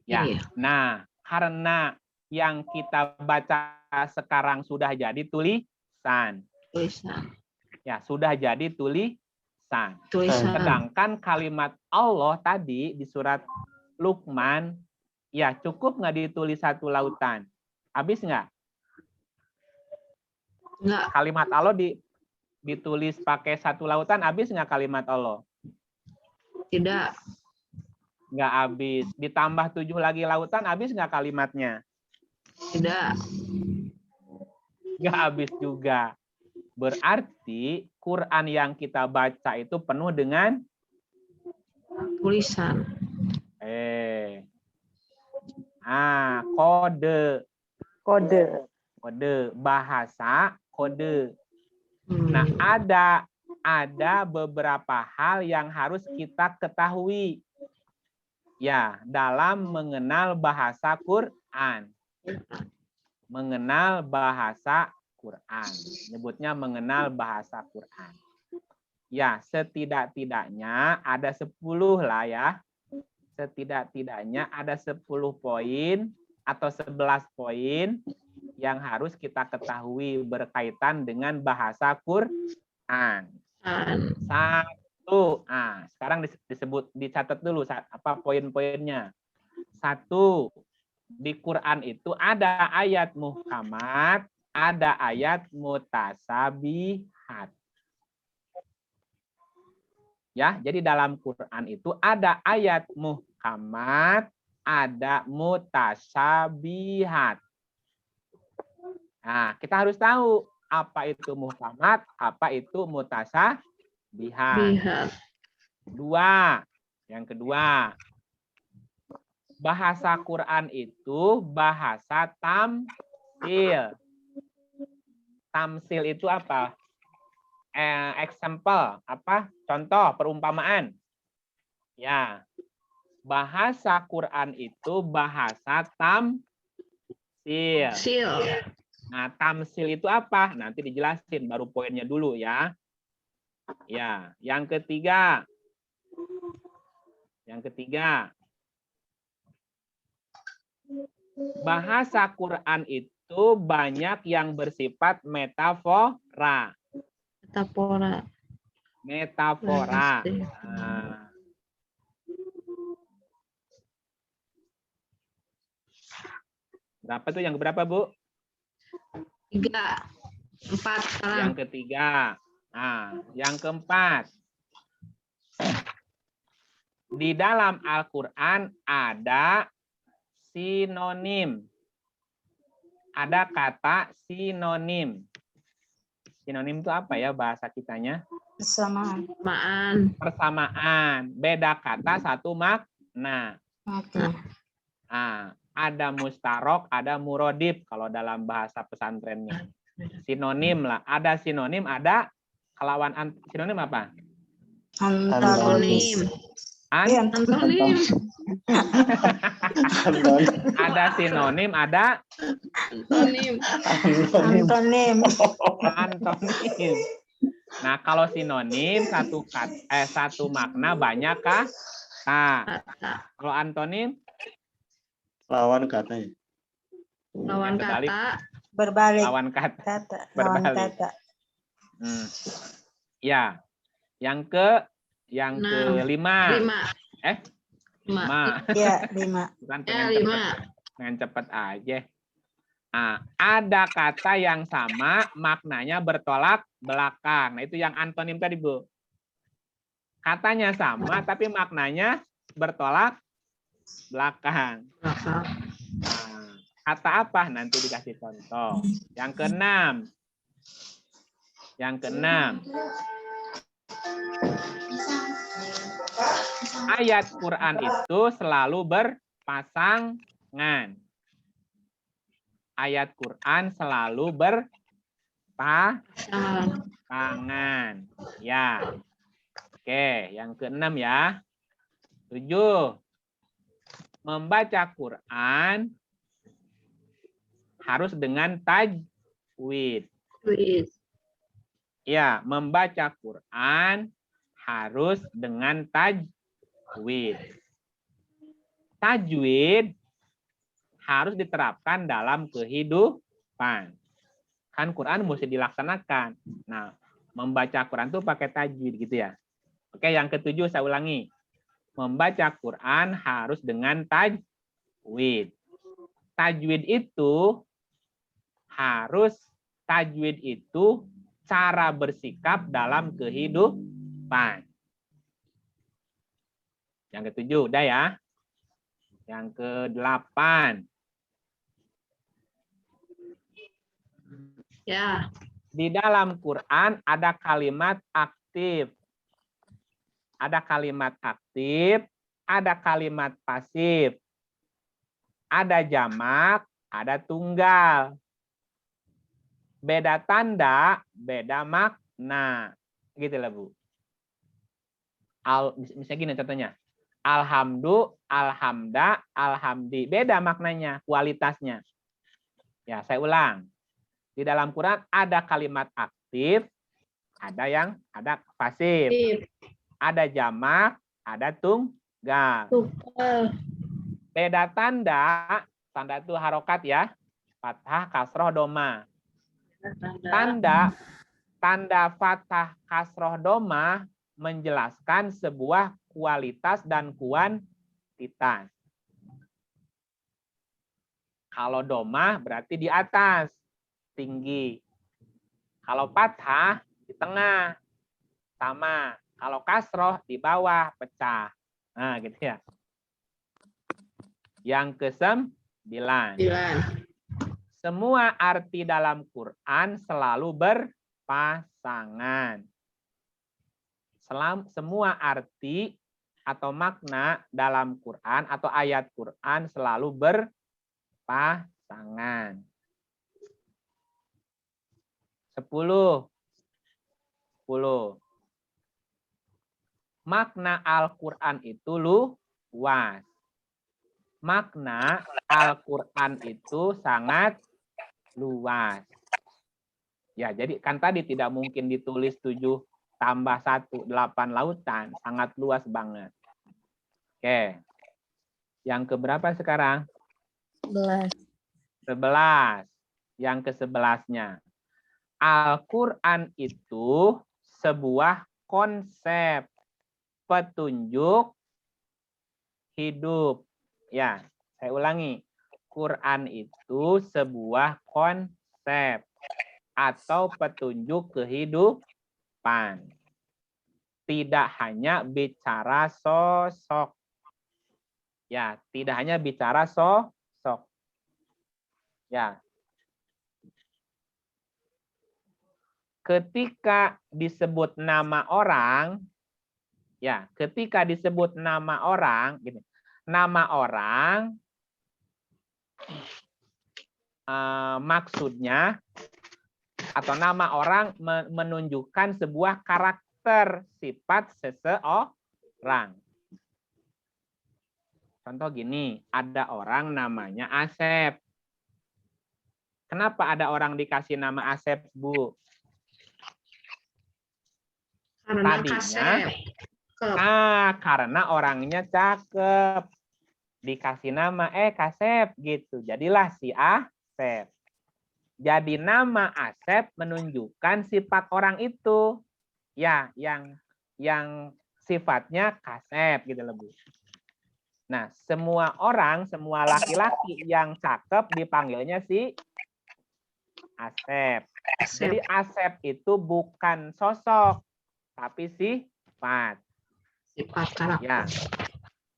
Ya. Nah, karena yang kita baca sekarang sudah jadi tulisan. Ya, sudah jadi tulisan. Sedangkan kalimat Allah tadi di surat Luqman, ya cukup nggak ditulis satu lautan? Habis nggak? Nggak. Kalimat Allah ditulis pakai satu lautan, habis nggak kalimat Allah? Tidak. Nggak habis. Ditambah 7 lagi lautan, habis nggak kalimatnya? Tidak. nggak habis juga. Berarti Quran yang kita baca itu penuh dengan Tulisan. Kode. Kode. Kode bahasa kode. Hmm. Nah, ada beberapa hal yang harus kita ketahui ya dalam mengenal bahasa Quran. Mengenal bahasa Quran. Nyebutnya mengenal bahasa Quran. Ya, setidak-tidaknya ada 10 lah ya. Setidak-tidaknya ada 10 poin atau 11 poin yang harus kita ketahui berkaitan dengan bahasa Quran. Satu, sekarang dicatat dulu apa poin-poinnya. Satu, di Quran itu ada ayat muhkamat, ada ayat mutasabihat. Ya, jadi dalam Quran itu ada ayat muhkamat, ada mutasabihat. Nah, kita harus tahu apa itu muhkamat, apa itu mutasabihat. Dua, yang kedua, bahasa Quran itu bahasa tamsil. Tamsil itu apa? Example, apa? Contoh, perumpamaan. Ya, bahasa Quran itu bahasa tamsil. Nah, tamsil itu apa? Nanti dijelasin, baru poinnya dulu ya. Ya, yang ketiga. Bahasa Quran itu banyak yang bersifat metafora. Metafora. Berapa tuh yang berapa, Bu? 3, 4 sekarang. Yang ketiga. Yang keempat. Di dalam Al-Quran ada sinonim. Ada kata sinonim. Sinonim itu apa ya bahasa kitanya? Persamaan. Beda kata satu makna. Ada mustarok, ada murodib kalau dalam bahasa pesantrennya. Sinonim lah. Ada sinonim, ada kelawan sinonim apa? Antonim. Antonim. Ada sinonim, ada Antonim. antonim. Nah, kalau sinonim satu makna banyak kah? Kalau antonim Lawan kata ya. Lawan kata. Berbalik. Lawan kata. Berbalik. Ya. Yang kelima. 5. Ya, 5. Bukan Ya, 5. Pengen cepet aja. Ada kata yang sama, maknanya bertolak belakang. Nah, itu yang antonim tadi, Bu. Katanya sama, tapi maknanya bertolak belakang. Kata apa? Nanti dikasih contoh. Yang keenam. Ayat Quran itu selalu berpasangan. Ayat Quran selalu berpasangan. Ya. Oke, yang keenam ya. 7. Membaca Quran harus dengan tajwid. Ya, membaca Quran harus dengan tajwid. Tajwid harus diterapkan dalam kehidupan. Kan Quran mesti dilaksanakan. Nah, membaca Quran itu pakai tajwid gitu ya. Oke, yang ketujuh saya ulangi. Membaca Quran harus dengan tajwid. Tajwid itu cara bersikap dalam kehidupan. Yang ketujuh, udah ya. Yang ke-8. Ya. Di dalam Quran ada kalimat aktif. Ada kalimat aktif, ada kalimat pasif. Ada jamak, ada tunggal. Beda tanda, beda makna. Gitu lah, Bu. Misalnya gini contohnya. Alhamdu, alhamda, alhamdi. Beda maknanya, kualitasnya. Ya, saya ulang. Di dalam Quran ada kalimat aktif, ada pasif. Ada jamak, ada tunggal. Beda tanda itu harokat ya. Fathah, kasroh, doma. Tanda fathah, kasroh, doma menjelaskan sebuah kualitas dan kuantitas. Kalau doma berarti di atas, tinggi. Kalau fathah di tengah, sama. Kalau kasroh di bawah, pecah. Nah, gitu ya. Yang ke-9. Semua arti dalam Quran selalu berpasangan. Semua arti atau makna dalam Quran atau ayat Quran selalu berpasangan. 10. Makna Al-Quran itu luas. Makna Al-Quran itu sangat luas. Ya, jadi kan tadi tidak mungkin ditulis 7 tambah 1, 8 lautan. Sangat luas banget. Oke. Yang keberapa sekarang? 11. Yang ke-11-nya. Al-Quran itu sebuah konsep petunjuk hidup. Ya, saya ulangi. Quran itu sebuah konsep atau petunjuk kehidupan. Tidak hanya bicara sosok. Ya, tidak hanya bicara sosok. Ya. Ketika disebut nama orang, ya, ketika disebut nama orang, gini, nama orang maksudnya atau nama orang menunjukkan sebuah karakter sifat seseorang. Contoh gini, ada orang namanya Asep. Kenapa ada orang dikasih nama Asep, Bu? Tadinya, karena orangnya cakep. Dikasih nama, Kasep, gitu. Jadilah si Asep. Jadi nama Asep menunjukkan sifat orang itu. Ya, yang sifatnya Kasep, gitu lebih. Nah, semua orang, semua laki-laki yang cakep dipanggilnya si Asep. Jadi Asep itu bukan sosok, tapi sifat. Sifat karakter. Ya.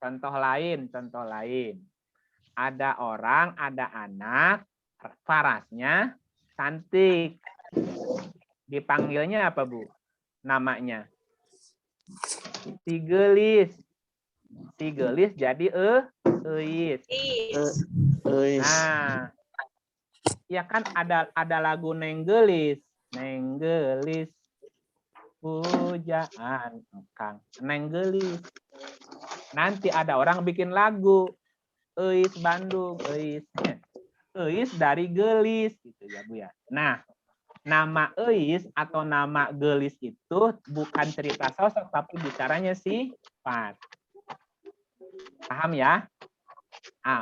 Contoh lain. Ada orang, ada anak, farasnya cantik. Dipanggilnya apa, Bu? Namanya? Si Gelis. Si Gelis jadi Eis. Nah, ya kan ada lagu Neng Gelis. Neng Gelis. Pujaan Kang. Neng Gelis. Nanti ada orang bikin lagu. Eis Bandung, Eis. Eis dari Gelis gitu ya, Bu ya. Nah, nama Eis atau nama Gelis itu bukan cerita sosok tapi bicaranya sifat. Paham ya?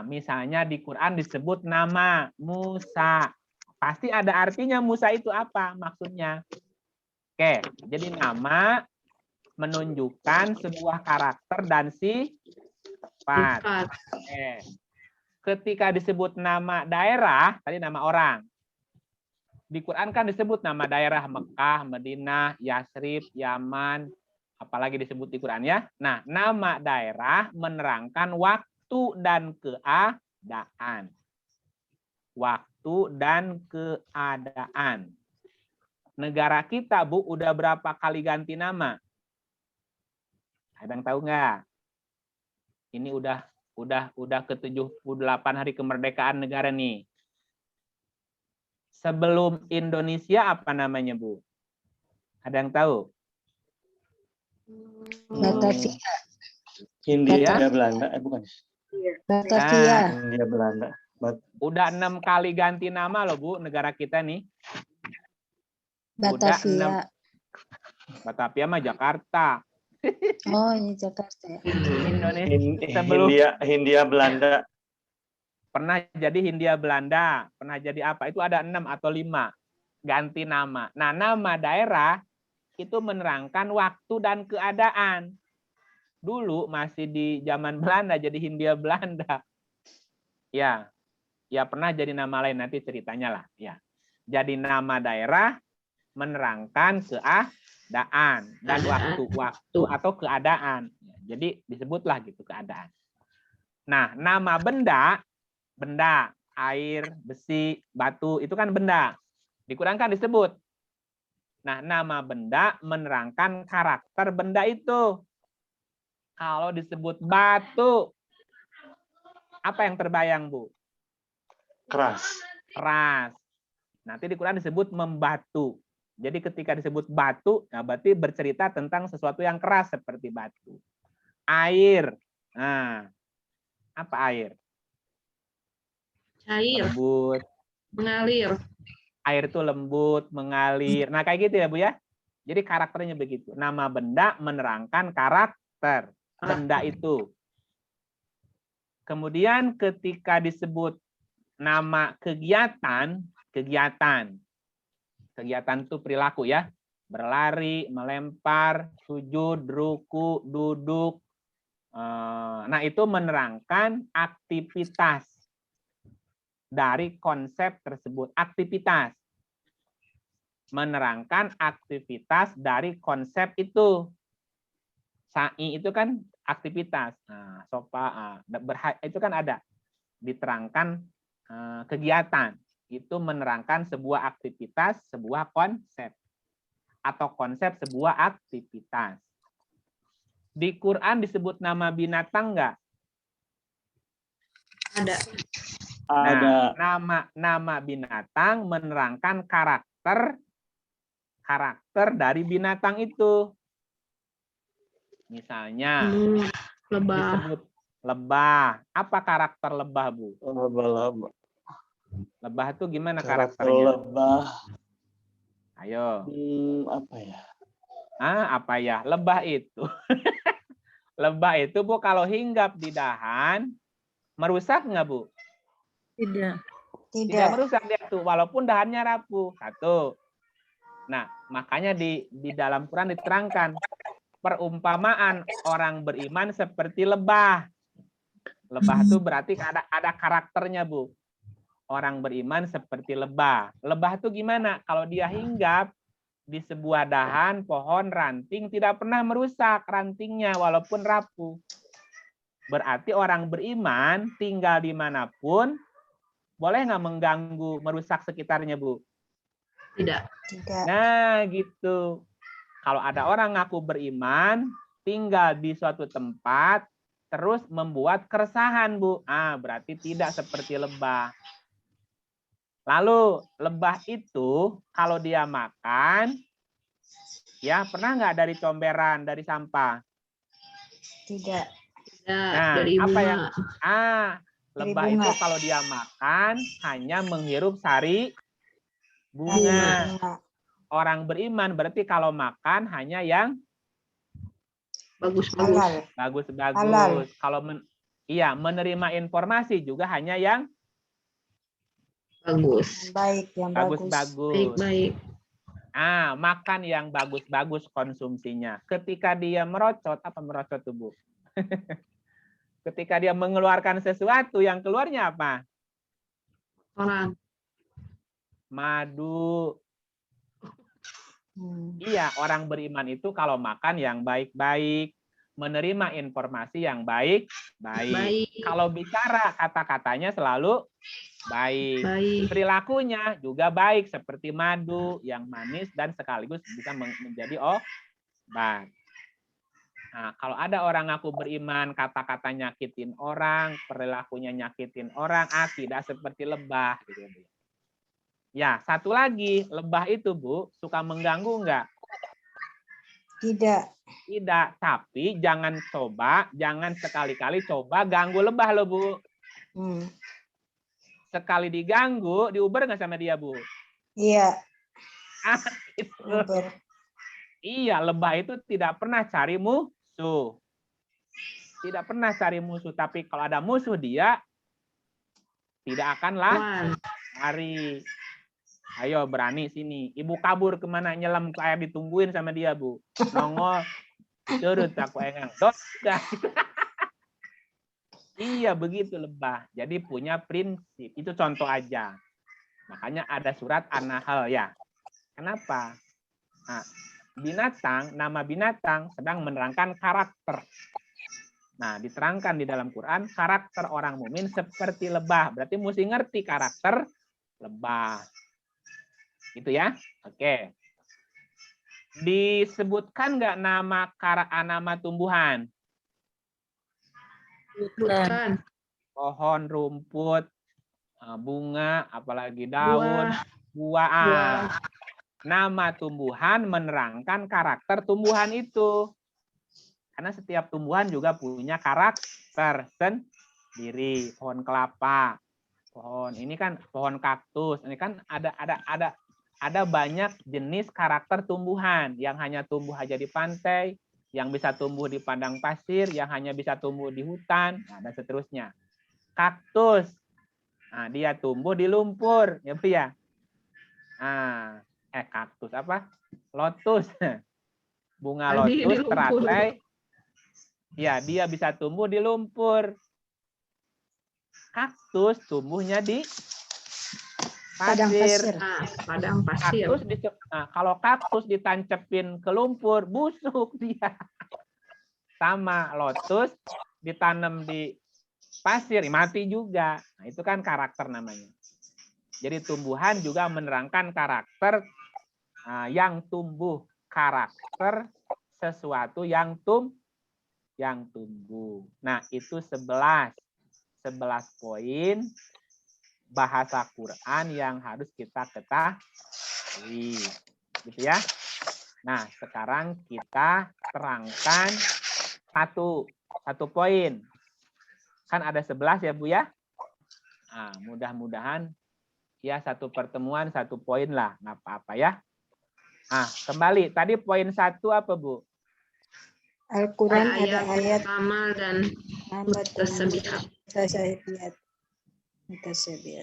Misalnya di Quran disebut nama Musa. Pasti ada artinya Musa itu apa maksudnya. Oke, jadi nama menunjukkan sebuah karakter dan sifat. Ketika disebut nama daerah, tadi nama orang. Di Quran kan disebut nama daerah Mekah, Madinah, Yasrib, Yaman, apalagi disebut di Quran ya. Nah, nama daerah menerangkan waktu dan keadaan. Waktu waktu dan keadaan. Negara kita, Bu, udah berapa kali ganti nama? Ada yang tahu nggak? Ini udah ke-78 hari kemerdekaan negara nih. Sebelum Indonesia apa namanya, Bu? Ada yang tahu? Batavia. Hindia Belanda, bukan. Batavia. Hindia Belanda. Udah 6 kali ganti nama loh, Bu, negara kita nih. Batavia. Batavia mah Jakarta. Oh, ini Jakarta ya. Indonesia sebelum Hindia Belanda. pernah jadi Hindia Belanda, pernah jadi apa? Itu ada 6 atau 5 ganti nama. Nah, nama daerah itu menerangkan waktu dan keadaan. Dulu masih di zaman Belanda jadi Hindia Belanda. Ya pernah jadi nama lain, nanti ceritanya lah. Ya, jadi nama daerah menerangkan keadaan dan waktu atau keadaan. Jadi disebutlah gitu keadaan. Nah, nama benda, air, besi, batu itu kan benda. Dikurangkan disebut. Nah, nama benda menerangkan karakter benda itu. Kalau disebut batu, apa yang terbayang, Bu? Keras. Keras. Nanti di Quran disebut membatu. Jadi ketika disebut batu, nah berarti bercerita tentang sesuatu yang keras seperti batu. Air. Nah, apa air? Cair, Lembut. mengalir. Air itu lembut, mengalir. Nah, kayak gitu ya, Bu ya. Jadi karakternya begitu. Nama benda menerangkan karakter benda itu. Kemudian ketika disebut nama kegiatan itu perilaku ya. Berlari, melempar, sujud, ruku, duduk. Nah, itu menerangkan aktivitas dari konsep tersebut. Aktivitas. Menerangkan aktivitas dari konsep itu. Sa'i itu kan aktivitas. Nah, itu kan ada. Diterangkan kegiatan. Itu menerangkan sebuah aktivitas, sebuah konsep. Atau konsep sebuah aktivitas. Di Quran disebut nama binatang enggak? Ada. Ada. Nama binatang menerangkan karakter dari binatang itu. Misalnya Lebah. disebut lebah. Apa karakter lebah, Bu? Lebah. Lebah itu gimana Karakter karakternya? lebah. Ayo. Apa ya? Apa ya? Lebah itu. Lebah itu, Bu, kalau hinggap di dahan, merusak nggak, Bu? Tidak. Tidak merusak dia tuh, walaupun dahannya rapuh. Satu. Nah, makanya di dalam Quran diterangkan perumpamaan orang beriman seperti lebah. Lebah itu berarti ada karakternya, Bu. Orang beriman seperti lebah. Lebah itu gimana? Kalau dia hinggap di sebuah dahan, pohon, ranting, tidak pernah merusak rantingnya walaupun rapuh. Berarti orang beriman tinggal dimanapun, boleh nggak mengganggu, merusak sekitarnya, Bu? Tidak. Nah, gitu. Kalau ada orang ngaku beriman, tinggal di suatu tempat, terus membuat keresahan, Bu. Berarti tidak seperti lebah. Lalu, lebah itu kalau dia makan, ya pernah nggak dari comberan, dari sampah? Tidak. Nah, dari apa bunga. yang lebah itu kalau dia makan hanya menghirup sari bunga. Orang beriman berarti kalau makan hanya yang bagus-bagus. Kalau menerima informasi juga hanya yang bagus. Baik, yang bagus-bagus. Baik. Makan yang bagus-bagus konsumsinya. Ketika dia merocot, apa merocot tubuh? Ketika dia mengeluarkan sesuatu, yang keluarnya apa? Orang. Madu. Iya, orang beriman itu kalau makan yang baik-baik, menerima informasi yang baik. Baik. Kalau bicara kata-katanya selalu baik. Baik. Perilakunya juga baik seperti madu yang manis dan sekaligus bisa menjadi obat. Nah, kalau ada orang ngaku beriman, kata-kata nyakitin orang, perilakunya nyakitin orang, tidak seperti lebah. Gitu. Ya, satu lagi, lebah itu Bu, suka mengganggu enggak? Tidak. Tidak, tapi jangan sekali-kali coba ganggu lebah loh Bu. Sekali diganggu, diuber nggak sama dia Bu? Iya. Itu. Uber. Iya, lebah itu tidak pernah cari musuh. Tidak pernah cari musuh, tapi kalau ada musuh dia tidak akan lari. Ayo berani sini. Ibu kabur kemana, nyelam ke air, ditungguin sama dia Bu. Nongol, curut aku engang. Iya begitu lebah. Jadi punya prinsip. Itu contoh aja. Makanya ada surat An-Nahl ya. Kenapa? Nah, nama binatang sedang menerangkan karakter. Nah, diterangkan di dalam Quran karakter orang mukmin seperti lebah. Berarti mesti ngerti karakter lebah. Gitu ya. Oke. Disebutkan nggak nama tumbuhan? Bukan. Pohon, rumput, bunga, apalagi daun, buah. Nama tumbuhan menerangkan karakter tumbuhan itu. Karena setiap tumbuhan juga punya karakter sendiri. Pohon kelapa, pohon ini kan pohon kaktus. Ini kan ada banyak jenis karakter tumbuhan yang hanya tumbuh aja di pantai, yang bisa tumbuh di padang pasir, yang hanya bisa tumbuh di hutan, dan seterusnya. Kaktus, nah, dia tumbuh di lumpur, ya Bu ya. Nah, kaktus apa? Lotus, bunga lotus teratai, ya dia bisa tumbuh di lumpur. Kaktus tumbuhnya di pasir. Padang pasir. Kalau kaktus ditancepin ke lumpur, busuk dia. Sama lotus ditanam di pasir, mati juga. Nah, itu kan karakter namanya. Jadi tumbuhan juga menerangkan karakter yang tumbuh, karakter sesuatu yang tumbuh. Nah, itu 11 poin bahasa Quran yang harus kita ketahui. Gitu ya. Nah, sekarang kita terangkan satu poin. Kan ada 11 ya Bu ya. Nah, mudah-mudahan ya satu pertemuan 1 poin lah, nggak apa-apa ya. Nah, kembali tadi poin 1 apa Bu? Al-Quran ada ayat amal dan mutasabihat.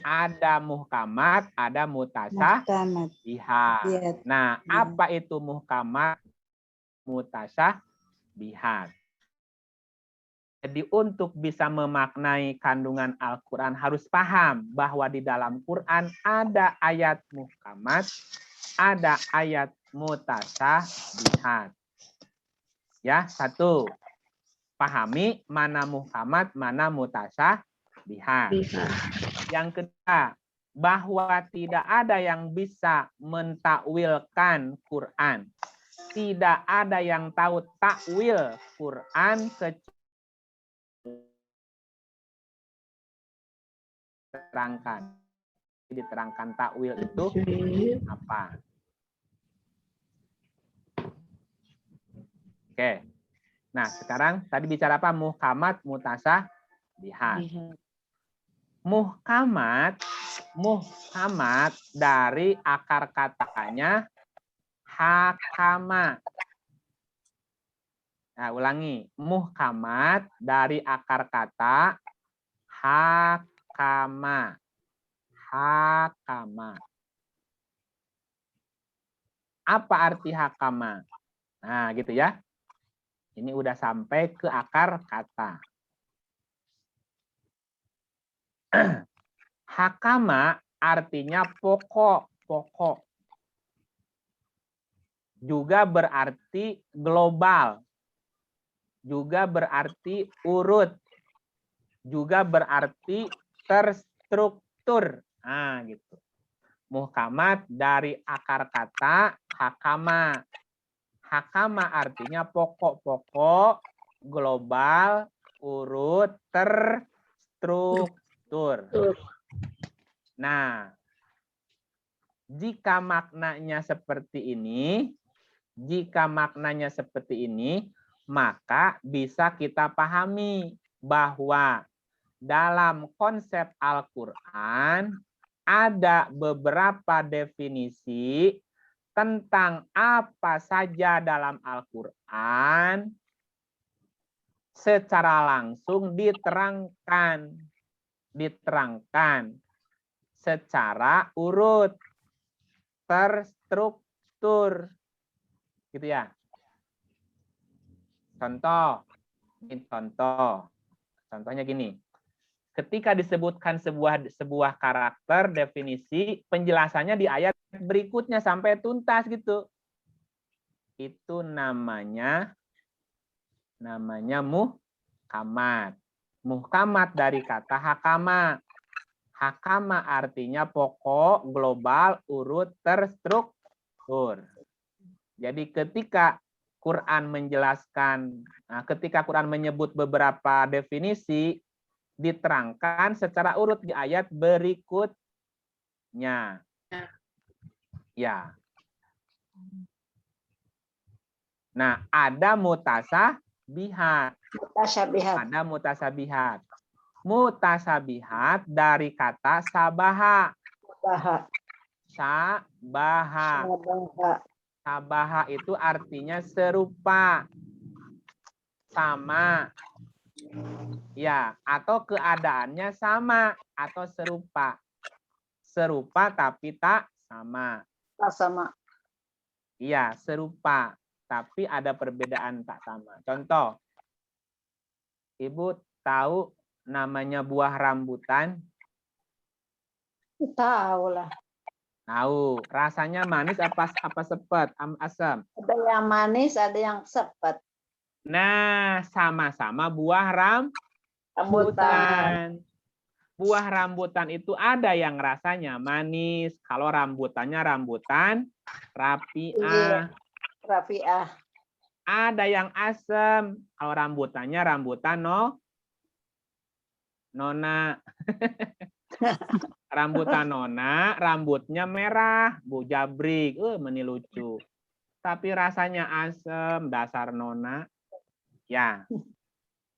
Ada muhkamat, ada mutasabihat. Nah, apa itu muhkamat, mutasabihat? Jadi untuk bisa memaknai kandungan Al-Quran harus paham bahwa di dalam Quran ada ayat muhkamat, ada ayat mutasabihat. Ya, 1. Pahami mana muhkamat, mana mutasabihat. Yang kedua, bahwa tidak ada yang bisa mentakwilkan Quran. Tidak ada yang tahu takwil Quran kecuali diterangkan takwil itu apa. Oke. Nah, sekarang tadi bicara apa? Muhkamat, mutasabihat. Muhkamat dari akar katanya hakama. Nah, ulangi. Muhkamat dari akar kata hakama. Hakama. Apa arti hakama? Nah, gitu ya. Ini udah sampai ke akar kata. Hakama artinya pokok. Juga berarti global. juga berarti urut, juga berarti terstruktur. Nah, gitu. Muhkamat dari akar kata hakama. Hakama artinya pokok-pokok, global, urut, terstruktur. Nah, jika maknanya seperti ini, maka bisa kita pahami bahwa dalam konsep Al-Quran ada beberapa definisi tentang apa saja dalam Al-Quran secara langsung diterangkan secara urut, terstruktur, gitu ya. Contohnya gini. Ketika disebutkan sebuah karakter, definisi, penjelasannya di ayat berikutnya sampai tuntas gitu. Itu namanya muhkamat. Muhkamat dari kata hakama. Hakama artinya pokok, global, urut, terstruktur. Jadi ketika Quran menyebut beberapa definisi, diterangkan secara urut di ayat berikutnya. Ya. Nah, ada mutasabihat. Ada mutasabihat. Mutasabihat dari kata sabaha. Sabaha itu artinya serupa, sama. Ya, atau keadaannya sama atau serupa. Serupa tapi tak sama. Tak sama. Iya, serupa tapi ada perbedaan tak sama. Contoh, Ibu tahu namanya buah rambutan? Tahu lah. Tahu. Rasanya manis apa sepet, asam? Ada yang manis, ada yang sepet. Nah, sama-sama buah rambutan. Buah rambutan itu ada yang rasanya manis. Kalau rambutannya rambutan rapiah. Rafiah. Ada yang asam. Kalau rambutannya rambutan nona. Rambutan nona, rambutnya merah, Bu Jabrik. Meni lucu. Tapi rasanya asam, dasar nona. Ya.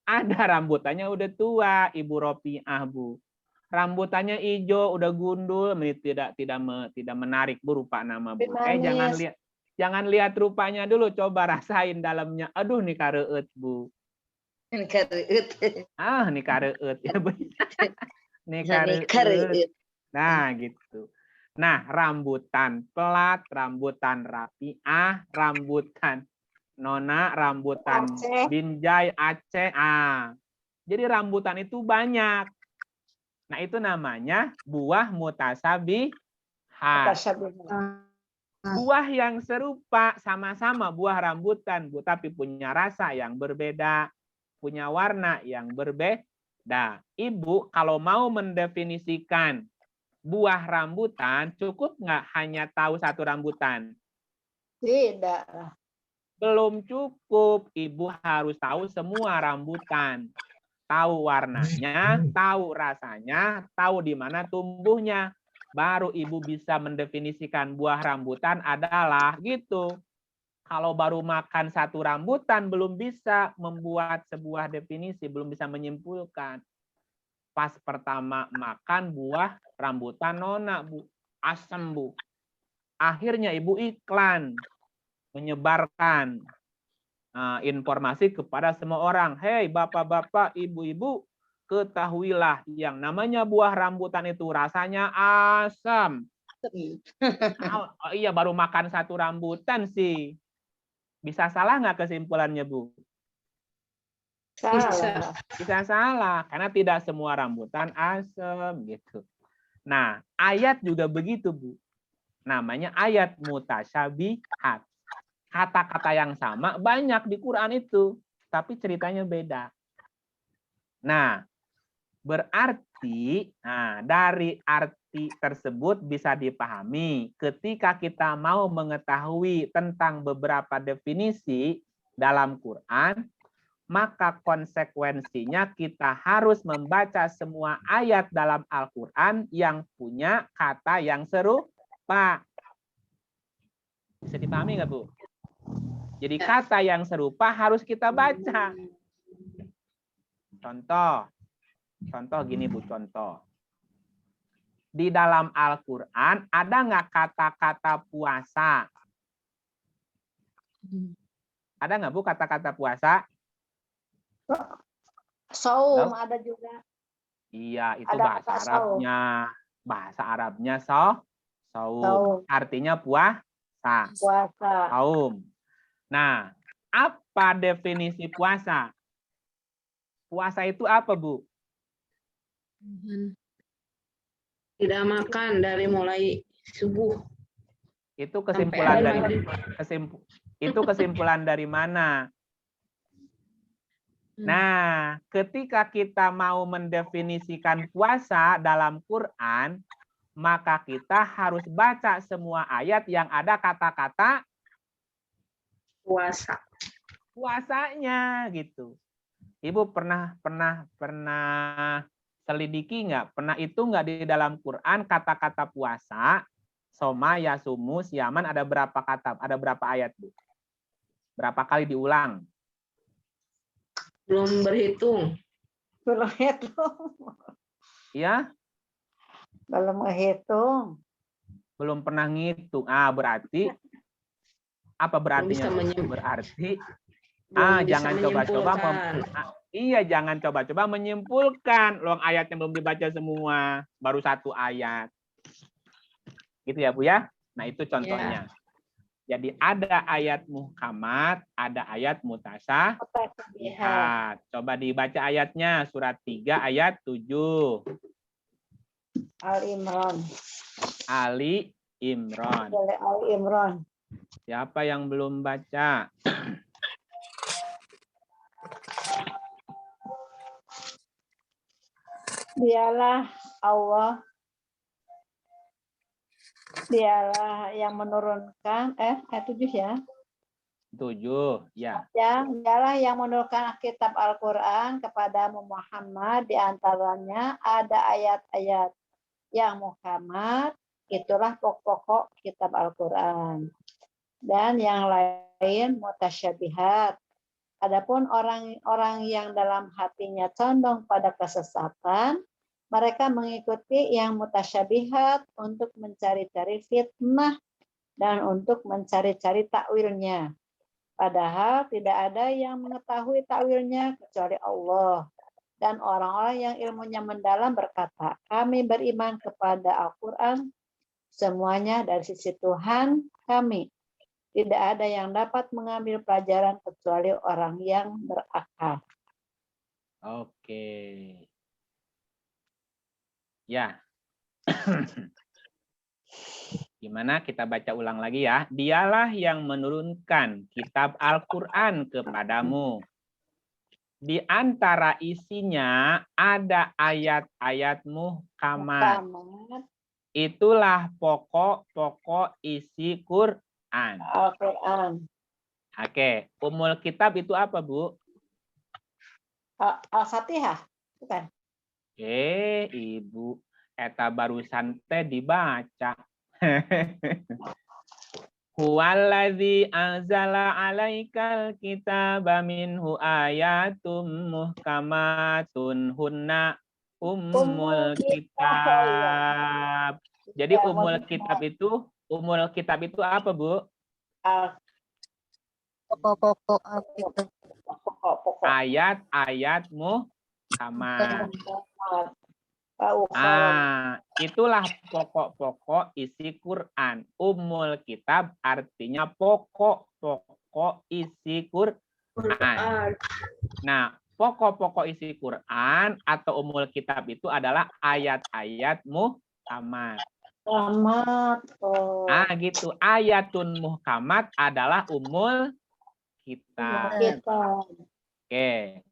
Ada rambutannya udah tua, Ibu Ropiah, Bu. Rambutannya hijau, udah gundul, tidak menarik, Bu, rupa nama, Bu. Jangan lihat rupanya dulu, coba rasain dalamnya. Aduh, nih kareut, Bu. Ini kareut. Nih kareut ya, Bu. Nih kareut. Nah, gitu. Nah, rambutan pelat, rambutan rapiah, rambutan nona, rambutan binjai, Aceh. Jadi rambutan itu banyak. Nah, itu namanya buah mutasabihat. Buah yang serupa, sama-sama buah rambutan, Bu, tapi punya rasa yang berbeda, punya warna yang berbeda. Ibu, kalau mau mendefinisikan buah rambutan, cukup nggak hanya tahu satu rambutan? Tidak. Belum cukup, Ibu harus tahu semua rambutan. Tahu warnanya, tahu rasanya, tahu di mana tumbuhnya. Baru Ibu bisa mendefinisikan buah rambutan adalah gitu. Kalau baru makan satu rambutan, belum bisa membuat sebuah definisi, belum bisa menyimpulkan. Pas pertama makan buah rambutan nona, Bu. Asam, Bu. Akhirnya Ibu iklan. Menyebarkan informasi kepada semua orang. Hei bapak-bapak, ibu-ibu, ketahuilah yang namanya buah rambutan itu rasanya asam. Iya, baru makan satu rambutan sih. Bisa salah nggak kesimpulannya, Bu? Bisa salah, karena tidak semua rambutan asam gitu. Nah, ayat juga begitu, Bu. Namanya ayat mutasyabihat. Kata-kata yang sama banyak di Quran itu. tapi ceritanya beda. Nah, berarti dari arti tersebut bisa dipahami ketika kita mau mengetahui tentang beberapa definisi dalam Quran, maka konsekuensinya kita harus membaca semua ayat dalam Al-Quran yang punya kata yang serupa. Bisa dipahami nggak, Bu? Jadi kata yang serupa harus kita baca. Contoh gini, Bu, contoh. Di dalam Al-Quran ada nggak kata-kata puasa? Ada nggak, Bu, kata-kata puasa? Saum Halo? ada juga. Iya, itu Ada bahasa kata saum. Arabnya. Bahasa Arabnya saum. Saum. Artinya puasa. Puasa. Saum. Nah, apa definisi puasa? Puasa itu apa, Bu? Tidak makan dari mulai subuh. Itu Sampai kesimpulan ada dari maghrib. itu kesimpulan dari mana? Nah, ketika kita mau mendefinisikan puasa dalam Quran, maka kita harus baca semua ayat yang ada kata-kata Puasa. puasanya gitu. Ibu pernah selidiki nggak? Pernah itu nggak di dalam Quran kata-kata puasa, soma, yasumu, siaman ada berapa kata? Ada berapa ayat, Bu? Berapa kali diulang? Belum berhitung. Belum hitung. Ya, Belum menghitung. belum pernah ngitung. Berarti apa berartinya? Belum bisa Berarti Belum bisa jangan coba-coba menyimpulkan. iya, jangan coba-coba menyimpulkan. Loh, ayatnya belum dibaca semua, baru satu ayat. Gitu ya, Bu ya. Nah, itu contohnya. Jadi ada ayat muhkamat, ada ayat mutasyabihat. Coba dibaca ayatnya, surat 3 ayat 7. Al-Imran. Ali Imran. Al-Imran. Siapa yang belum baca? Dialah Allah. Dialah yang menurunkan 7 ya. 7, ya. Dialah yang menurunkan kitab Al-Qur'an kepada Muhammad, di antaranya ada ayat-ayat yang muhkamat, itulah pokok-pokok kitab Al-Qur'an. Dan yang lain mutasyabihat. Adapun orang-orang yang dalam hatinya condong pada kesesatan, mereka mengikuti yang mutasyabihat untuk mencari-cari fitnah dan untuk mencari-cari takwilnya. Padahal tidak ada yang mengetahui takwilnya kecuali Allah. Dan orang-orang yang ilmunya mendalam berkata, kami beriman kepada Al-Quran, semuanya dari sisi Tuhan kami. Tidak ada yang dapat mengambil pelajaran kecuali orang yang berakal. Oke. Ya. Gimana? Kita baca ulang lagi ya. Dialah yang menurunkan kitab Al-Quran kepadamu. Di antara isinya ada ayat-ayat muhkamat. Itulah pokok-pokok isi Quran. Al-Quran. Oke. Umul kitab itu apa, Bu? Al-Fatihah. Bukan. Ibu. Eta barusan teh dibaca. Huwallazi anzala 'alaikal kitaba minhu ayatum muhkamatun hunna ummul kitab. Jadi ummul kitab itu apa, Bu? Pokok-pokok Alkitab. Ayat-ayat muhkamat. Itulah pokok-pokok isi Quran. Ummul kitab artinya pokok-pokok isi Quran. Nah, pokok-pokok isi Quran atau ummul kitab itu adalah ayat-ayat muhkamat. Gitu. Ayatun muhkamat adalah ummul kitab. Oke.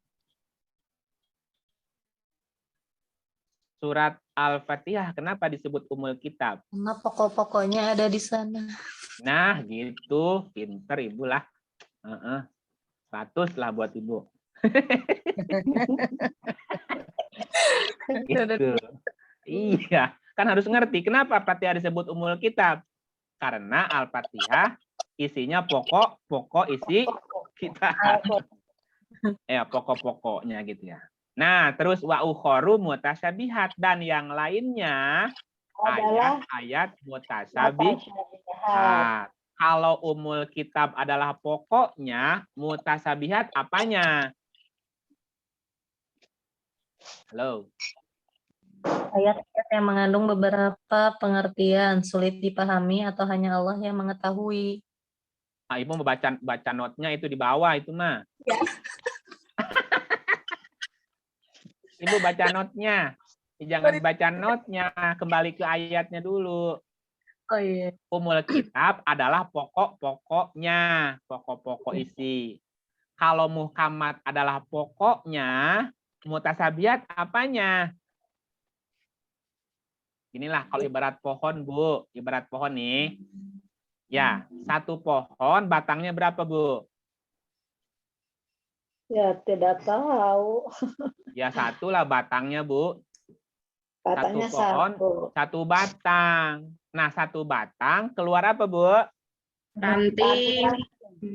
Surat Al-Fatihah kenapa disebut Ummul Kitab? Karena pokok-pokoknya ada di sana. Nah, gitu. Pinter Ibu lah. 100 lah buat Ibu. Gitu. Iya, kan harus ngerti kenapa Fatihah disebut Ummul Kitab. Karena Al-Fatihah isinya pokok-pokok isi kitab. Ya, pokok-pokoknya gitu ya. Nah, terus wa ukhoru mutasyabihat, dan yang lainnya Adalah ayat-ayat mutasyabihat. mutasyabihat. Kalau Ummul Kitab adalah pokoknya, mutasabihat apanya? Halo. Ayat-ayat yang mengandung beberapa pengertian sulit dipahami atau hanya Allah yang mengetahui. Nah, Ibu baca notnya itu di bawah itu mah. Ya. Ibu baca notnya. Jangan baca notnya, kembali ke ayatnya dulu. Oh iya. Ummul Kitab adalah pokok-pokoknya, pokok-pokok isi. Kalau muhkamat adalah pokoknya, mutasabihat apanya? Inilah kalau ibarat pohon, Bu. Ibarat pohon nih. Ya, satu pohon batangnya berapa, Bu? Ya, tidak tahu. Ya, satu lah batangnya, Bu. Katanya pohon, satu batang. Nah, satu batang keluar apa, Bu? Ranting.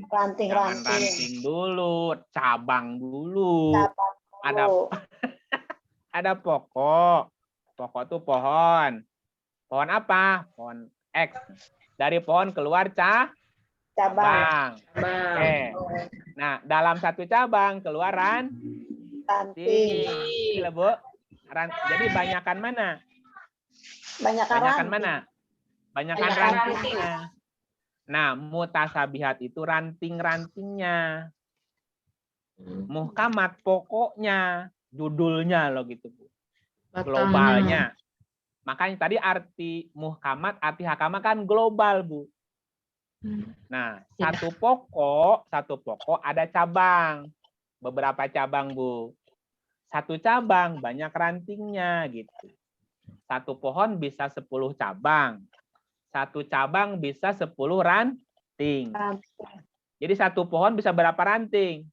Ranting. Jangan ranting dulu, cabang dulu. Ada pokok. Pokok itu pohon. Pohon apa? Pohon X. Dari pohon keluar cabang. Oke. Nah, dalam satu cabang keluaran ranting. Gila, Bu. Jadi banyakan mana? Banyakan mana? Banyakan rantingnya. Nah, mutasabihat itu ranting-rantingnya. Muhkamat pokoknya, judulnya loh gitu, Bu. Globalnya. Makanya tadi arti muhkamat, arti hakama kan global, Bu. Nah, satu pokok ada cabang. Beberapa cabang, Bu. Satu cabang banyak rantingnya gitu. Satu pohon bisa 10 cabang. Satu cabang bisa 10 ranting. Jadi satu pohon bisa berapa ranting?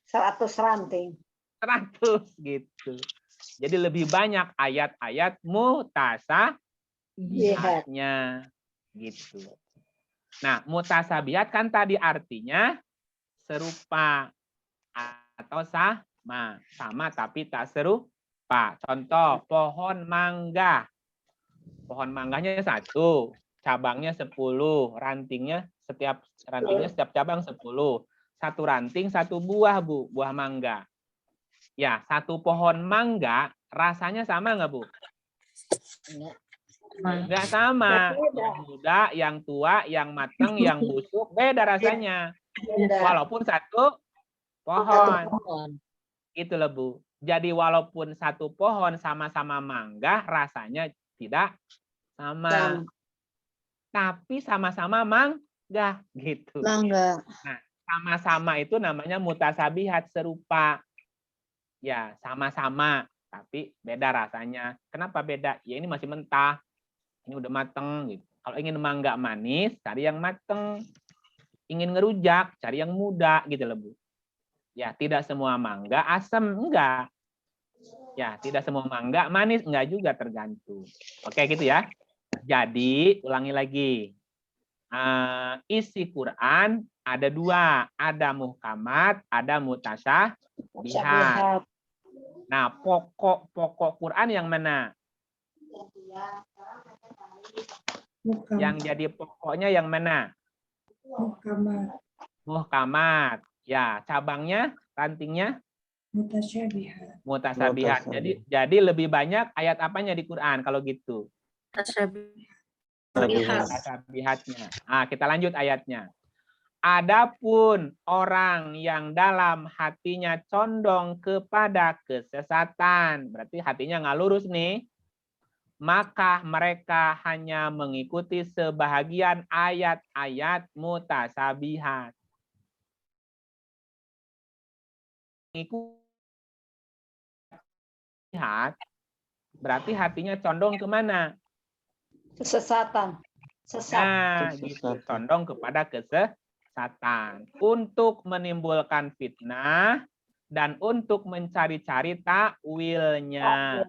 100 ranting. 100 gitu. Jadi lebih banyak ayat-ayat mutasabihatnya gitu. Nah, mutasabihat kan tadi artinya serupa atau sama. Sama tapi tak serupa. Contoh, pohon mangga. Pohon mangganya 1, cabangnya 10, setiap cabang 10. Satu ranting, satu buah, Bu, buah mangga. Ya, satu pohon mangga rasanya sama nggak, Bu? Nggak sama. Yang muda, yang tua, yang matang, yang busuk, beda rasanya. Walaupun satu pohon. Itu loh, Bu. Jadi walaupun satu pohon sama-sama mangga, rasanya tidak sama. Tapi sama-sama mangga gitu. Mangga. Nah, sama-sama itu namanya mutasabihat, serupa. Ya, sama-sama, tapi beda rasanya. Kenapa beda? Ya ini masih mentah. Ini udah mateng gitu. Kalau ingin mangga manis, cari yang mateng. Ingin ngerujak, cari yang muda gitu loh, Bu. Ya, tidak semua mangga asam, enggak. Ya, tidak semua mangga manis, enggak juga, tergantung. Oke, gitu ya. Jadi, ulangi lagi. Isi Quran ada 2. Ada muhkamat, ada mutasyabihat. Nah, pokok Quran yang mana? Yang jadi pokoknya yang mana? Muhkamat. Ya, cabangnya, rantingnya? Mutasabihat. Jadi lebih banyak ayat apanya di Quran kalau gitu? Mutasabihatnya. Kita lanjut ayatnya. Adapun orang yang dalam hatinya condong kepada kesesatan, berarti hatinya nggak lurus nih, maka mereka hanya mengikuti sebahagian ayat-ayat mutasabihat. mengikuti jihad, berarti hatinya condong kemana? Kesesatan. Sesat. Nah, gitu, Kesesatan. condong kepada kesesatan. Untuk menimbulkan fitnah dan untuk mencari-cari takwilnya.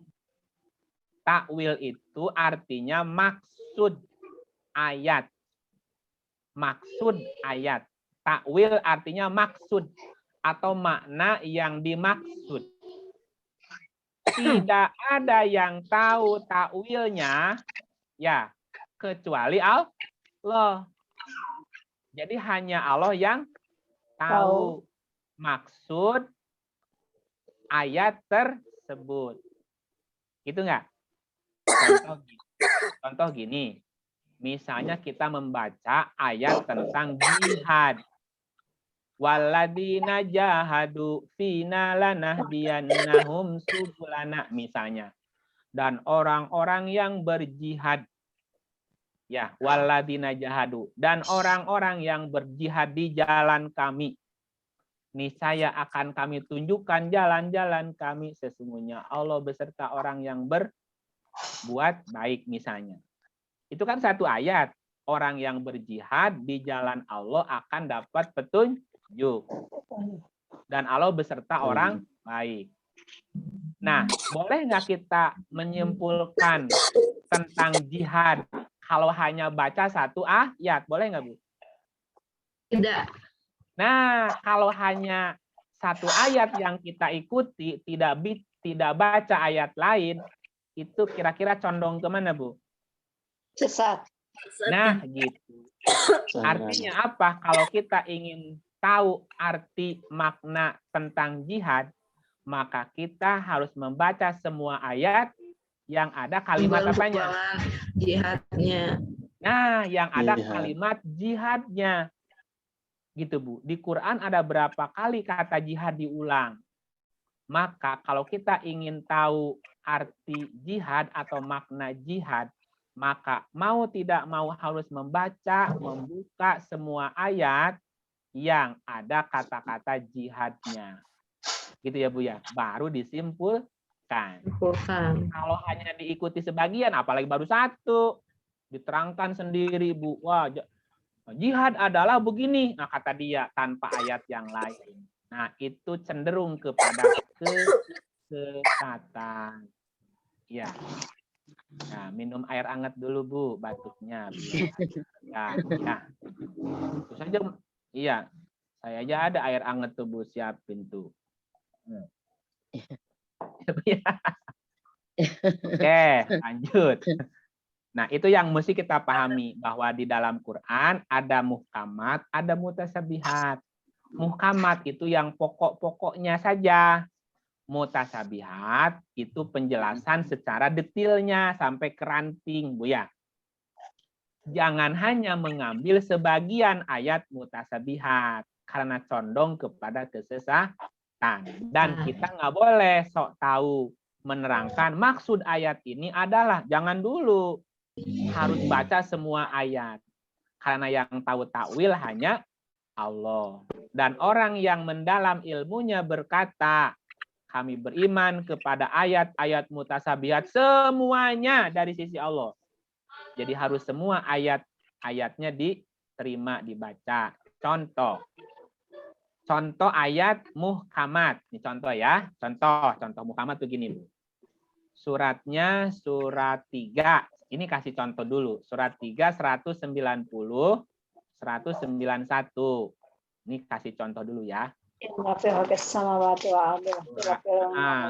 Takwil itu artinya maksud ayat. Maksud ayat. Takwil artinya maksud atau makna yang dimaksud. Tidak ada yang tahu takwilnya, ya, kecuali Allah. Jadi hanya Allah yang tahu maksud ayat tersebut. Gitu enggak? Contoh gini. Misalnya kita membaca ayat tentang jihad. Waladina jahadu fina lanahdiyannahum subulana, misalnya. Dan orang-orang yang berjihad, ya, waladina jahadu, dan orang-orang yang berjihad di jalan kami, niscaya akan kami tunjukkan jalan-jalan kami, sesungguhnya Allah beserta orang yang berbuat baik, misalnya. Itu kan satu ayat. Orang yang berjihad di jalan Allah akan dapat petunjuk. Dan Allah beserta orang baik. Nah, boleh nggak kita menyimpulkan tentang jihad kalau hanya baca satu ayat? Boleh nggak, Bu? Tidak. Nah, kalau hanya satu ayat yang kita ikuti, tidak baca ayat lain, itu kira-kira condong kemana, Bu? Sesat. Nah, gitu. Artinya apa? Kalau kita ingin tahu arti makna tentang jihad, maka kita harus membaca semua ayat yang ada kalimat apanya? Jihadnya. Nah, yang ada Jihad. kalimat jihadnya. Gitu, Bu. Di Quran ada berapa kali kata jihad diulang? Maka kalau kita ingin tahu arti jihad atau makna jihad, maka mau tidak mau harus membuka semua ayat yang ada kata-kata jihadnya. Gitu ya, Bu ya. Baru disimpulkan. Kalau hanya diikuti sebagian, apalagi baru satu, diterangkan sendiri, Bu. Wah, jihad adalah begini. Nah, kata dia tanpa ayat yang lain. Nah, itu cenderung kepada kesesatan. Ya. Nah, minum air hangat dulu, Bu, batuknya. Ya, ya. Terus aja, iya. Saya aja ada air hangat tuh, Bu, siapin tuh. Oke, lanjut. Nah, itu yang mesti kita pahami, bahwa di dalam Quran ada muhkamat, ada mutasabihat. Muhkamat itu yang pokok-pokoknya saja. Mutasabihat itu penjelasan secara detailnya sampai ke ranting, Bu ya. Jangan hanya mengambil sebagian ayat mutasabihat karena condong kepada kesesatan. Dan kita nggak boleh sok tahu menerangkan maksud ayat ini adalah, jangan dulu. Harus baca semua ayat. Karena yang tahu takwil hanya Allah. Dan orang yang mendalam ilmunya berkata, kami beriman kepada ayat-ayat mutasabihat semuanya dari sisi Allah. Jadi harus semua ayat-ayatnya diterima, dibaca. Contoh ayat muhkamat. Ini contoh ya. Contoh muhkamat begini, Bu. Suratnya surat 3. Ini kasih contoh dulu. Surat 3, 190, 191. Ini kasih contoh dulu ya.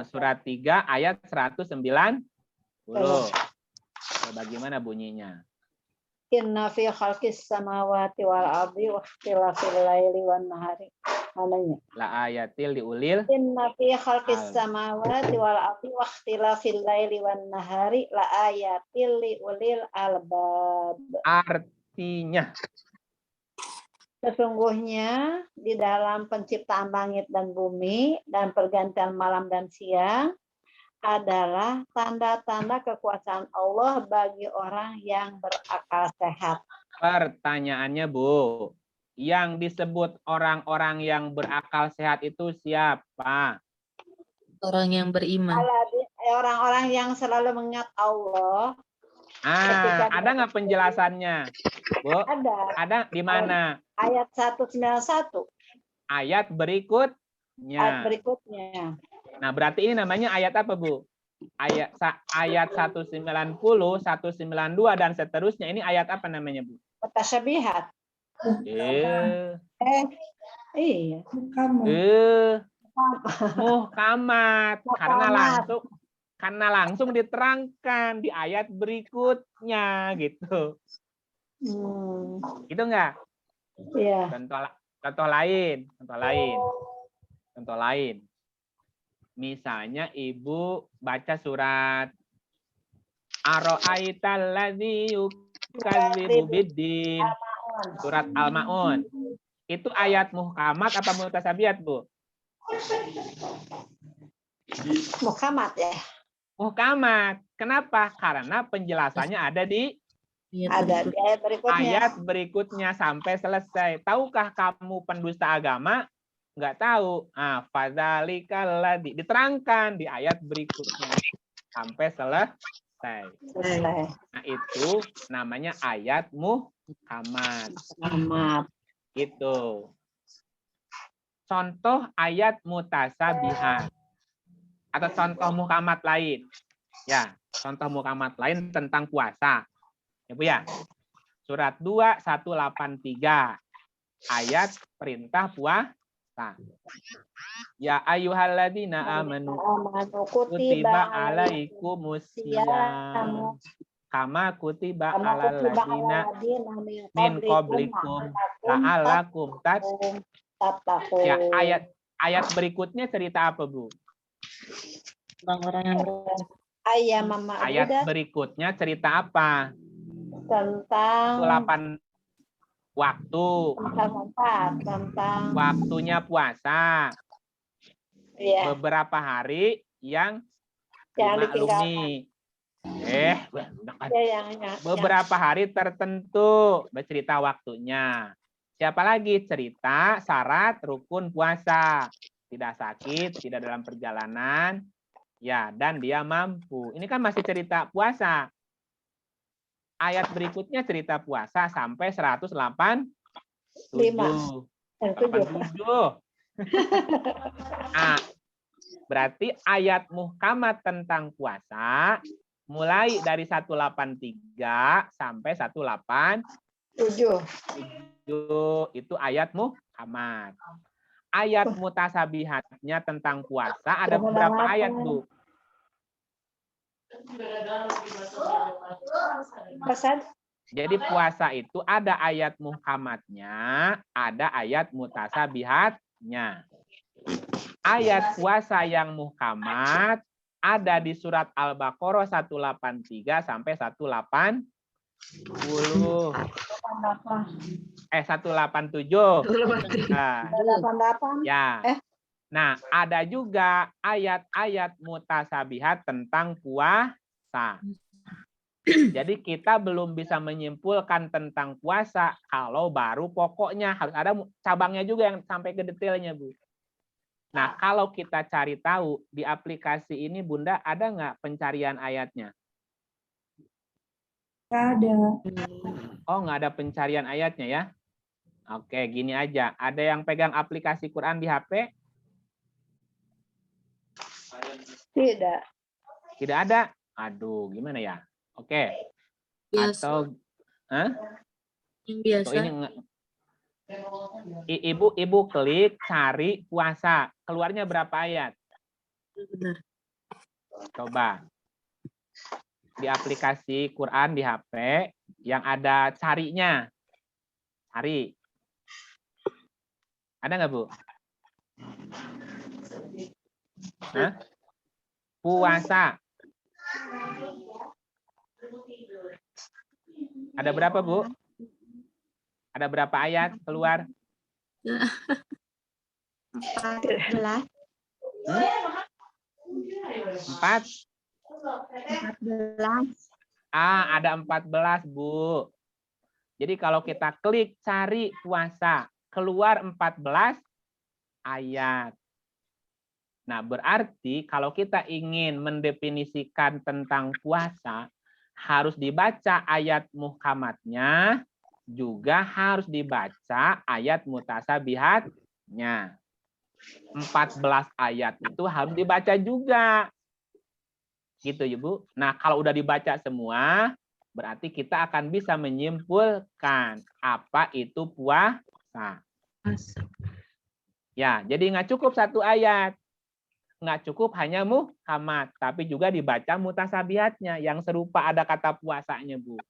Surat 3 ayat 190. Bagaimana bunyinya? Inna fi khalqis samawati wal ardi wa ikhtilafil laili wan nahari. Mananya? La ayatil liulil. Inna fi khalqis samawati wal ardi wa ikhtilafil laili wan nahari la ayatil liulil albab. Artinya, sesungguhnya di dalam penciptaan langit dan bumi dan pergantian malam dan siang adalah tanda-tanda kekuasaan Allah bagi orang yang berakal sehat. Pertanyaannya, Bu, yang disebut orang-orang yang berakal sehat itu siapa? Orang yang beriman. Orang-orang yang selalu mengingat Allah. Ada nggak penjelasannya, Bu? Ada. Ada di mana? Ayat 191. Ayat berikutnya. Ayat berikutnya. Nah, berarti ini namanya ayat apa, Bu? Ayat 190, 192 dan seterusnya. Ini ayat apa namanya, Bu? Mutasyabihat. Iya. Muhkamat. Karena langsung diterangkan di ayat berikutnya gitu. Gitu enggak? Iya. Contoh lain. Misalnya Ibu baca surat Ara'aital ladzi yukadzibu biddin. Surat Al-Maun. Itu ayat muhkamat apa mutasyabihat, Bu? Muhkamat ya. Muhkamat. Kenapa? Karena penjelasannya ada di ayat berikutnya. Ayat berikutnya sampai selesai. Tahukah kamu pendusta agama? Enggak tahu. Fadzalikal ladzi diterangkan di ayat berikutnya sampai selesai. Nah, itu namanya ayat muhkamat. Gitu. Contoh ayat mutasyabihat atau contoh muhkamat lain. Ya, contoh muhkamat lain tentang puasa. Ya, Bu ya. Surat 2 183. Ayat perintah puasa. Ya ayyuhalladzina amanu kutiba alaikumusiyam kama kutiba alal ladzina min qablikum la'allakum tattaqun. Ya, ayat berikutnya cerita apa, Bu? Ayat berikutnya cerita apa? Tentang 8 waktu. Tentang Waktunya puasa. ya. Beberapa hari yang dimaklumi. Beberapa hari tertentu bercerita waktunya. Siapa lagi? Cerita syarat rukun puasa. Tidak sakit, tidak dalam perjalanan. Ya, dan dia mampu. Ini kan masih cerita puasa. Ayat berikutnya cerita puasa sampai 187. Berarti ayat muhkamat tentang puasa mulai dari 183 sampai 187. Itu ayat muhkamat. Ayat mutasyabihatnya tentang puasa ada berapa ayat, Bu? Jadi puasa itu ada ayat muhkamatnya, ada ayat mutasyabihatnya. Ayat puasa yang muhkamat ada di surat Al-Baqarah 183 sampai 187. 187. Ya. Nah, ada juga ayat-ayat mutasyabihat tentang puasa. Jadi kita belum bisa menyimpulkan tentang puasa kalau baru pokoknya, harus ada cabangnya juga yang sampai ke detailnya, Bu. Nah, kalau kita cari tahu di aplikasi ini, Bunda, ada nggak pencarian ayatnya? Nggak ada. Oh, nggak ada pencarian ayatnya ya? Oke, gini aja. Ada yang pegang aplikasi Quran di HP? Tidak. Tidak ada? Aduh, gimana ya? Oke. Biasa. Atau Yang biasa. ini Ibu klik cari puasa. Keluarnya berapa ayat? Benar. Coba. Di aplikasi Quran di HP yang ada carinya. Cari. Ada nggak, Bu? Puasa. Ada berapa, Bu? Ada berapa ayat keluar? 14. 14. Ada 14, Bu. Jadi kalau kita klik cari puasa, keluar 14 ayat. Nah, berarti kalau kita ingin mendefinisikan tentang puasa, harus dibaca ayat muhkamatnya, juga harus dibaca ayat mutasabihatnya. 14 ayat itu harus dibaca juga. Gitu, Ibu. Nah, kalau udah dibaca semua, berarti kita akan bisa menyimpulkan apa itu puasa. Ya, jadi nggak cukup satu ayat. Nggak cukup hanya muhkamat, tapi juga dibaca mutasabihatnya yang serupa ada kata puasanya, Bu.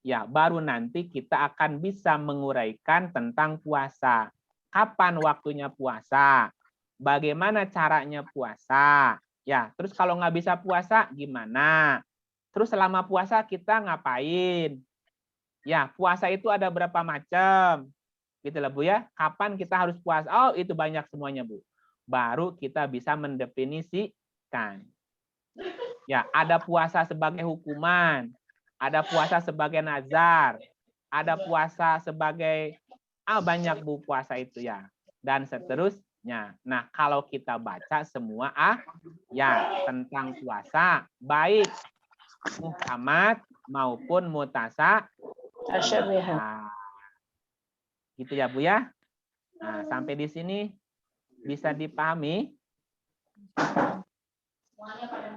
Ya, baru nanti kita akan bisa menguraikan tentang puasa. Kapan waktunya puasa? Bagaimana caranya puasa? Ya, terus kalau nggak bisa puasa, gimana? Terus selama puasa kita ngapain? Ya, puasa itu ada berapa macam? Gitu lah, Bu ya. Kapan kita harus puasa? Oh, itu banyak semuanya, Bu. Baru kita bisa mendefinisikan. Ya, ada puasa sebagai hukuman, ada puasa sebagai nazar, ada puasa sebagai banyak, Bu, puasa itu ya, dan seterusnya. Nah, kalau kita baca semua ya tentang puasa, baik muhkamat maupun mutasabihat. Gitu ya, Bu ya. Nah, sampai di sini bisa dipahami?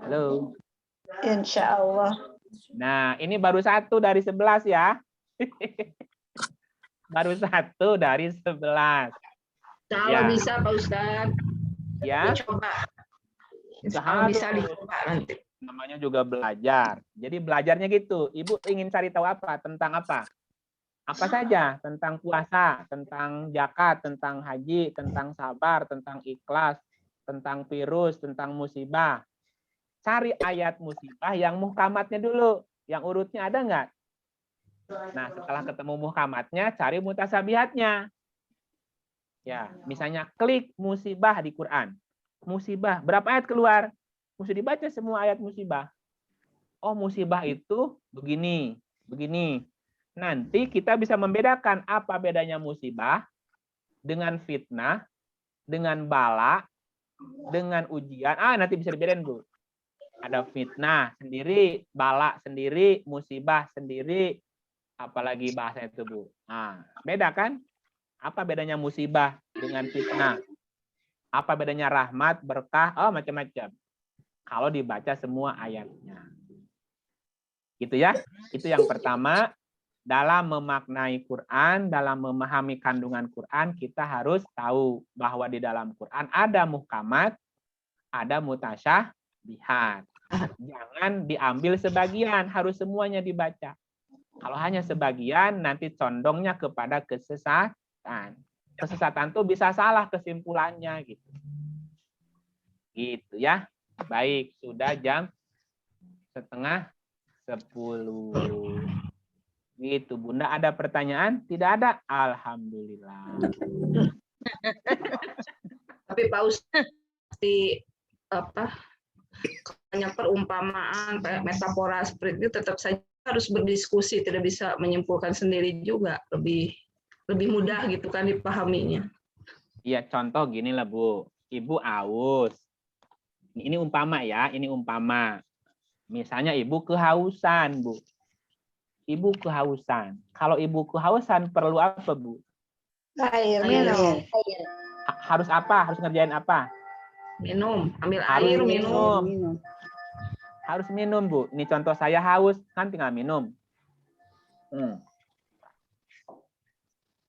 Halo. Insya Allah. Nah, ini baru 1 dari 11 ya. Baru 1 dari 11. Kalau Ya. bisa Pak Ustadz, Ya. dicoba. Kalau bisa dicoba nanti. Namanya juga belajar. Jadi belajarnya gitu. Ibu ingin cari tahu apa? Tentang apa? Apa saja? Tentang puasa, tentang zakat, tentang haji, tentang sabar, tentang ikhlas, tentang virus, tentang musibah. Cari ayat musibah yang muhkamatnya dulu. Yang urutnya ada nggak? Nah, setelah ketemu muhkamatnya, cari mutasabihatnya. Ya, misalnya klik musibah di Quran. Musibah, berapa ayat keluar? Mesti dibaca semua ayat musibah. Oh, musibah itu begini, begini. Nanti kita bisa membedakan apa bedanya musibah dengan fitnah, dengan bala, dengan ujian. Nanti bisa dibedain, Bu. Ada fitnah sendiri, bala sendiri, musibah sendiri, apalagi bahasa itu, Bu. Beda kan? Apa bedanya musibah dengan fitnah? Apa bedanya rahmat, berkah, macam-macam. Kalau dibaca semua ayatnya. Gitu ya. Itu yang pertama. Dalam memaknai Quran, dalam memahami kandungan Quran, kita harus tahu bahwa di dalam Quran ada muhkamat, ada mutasyabihat. Jangan diambil sebagian, harus semuanya dibaca. Kalau hanya sebagian, nanti condongnya kepada kesesatan. Kesesatan tuh bisa salah kesimpulannya gitu. Gitu ya. Baik, sudah jam 9:30. Gitu, Bunda. Ada pertanyaan? Tidak ada? Alhamdulillah. Tapi Pak Ustadz, banyak perumpamaan, metafora seperti itu tetap saja harus berdiskusi, tidak bisa menyimpulkan sendiri juga, lebih mudah gitu kan dipahaminya. Iya, contoh gini lah, Bu. Ibu aus. Ini umpama ya, ini umpama. Misalnya ibu kehausan, Bu. Ibu kehausan. Kalau ibu kehausan perlu apa, Bu? Air minum. Harus apa? Harus ngerjain apa? Minum, ambil Harus air, minum. minum. Harus minum, Bu. Ini contoh saya haus, kan tinggal minum.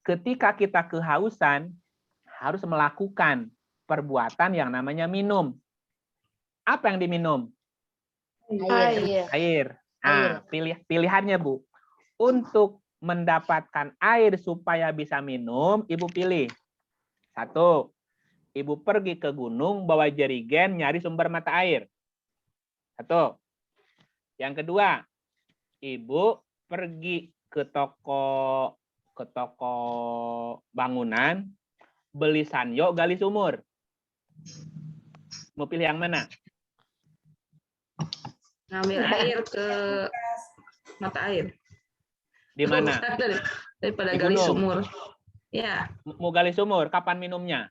Ketika kita kehausan, harus melakukan perbuatan yang namanya minum. Apa yang diminum? Air. Pilihannya, Bu. Untuk mendapatkan air supaya bisa minum, Ibu pilih. 1, Ibu pergi ke gunung, bawa jerigen, nyari sumber mata air. 1. Yang kedua, Ibu pergi ke toko bangunan, beli sanyo, gali sumur. Mau pilih yang mana? Ngambil air ke mata air. Di mana? Daripada Di gali gunung. sumur. Ya, Mau gali sumur, kapan minumnya?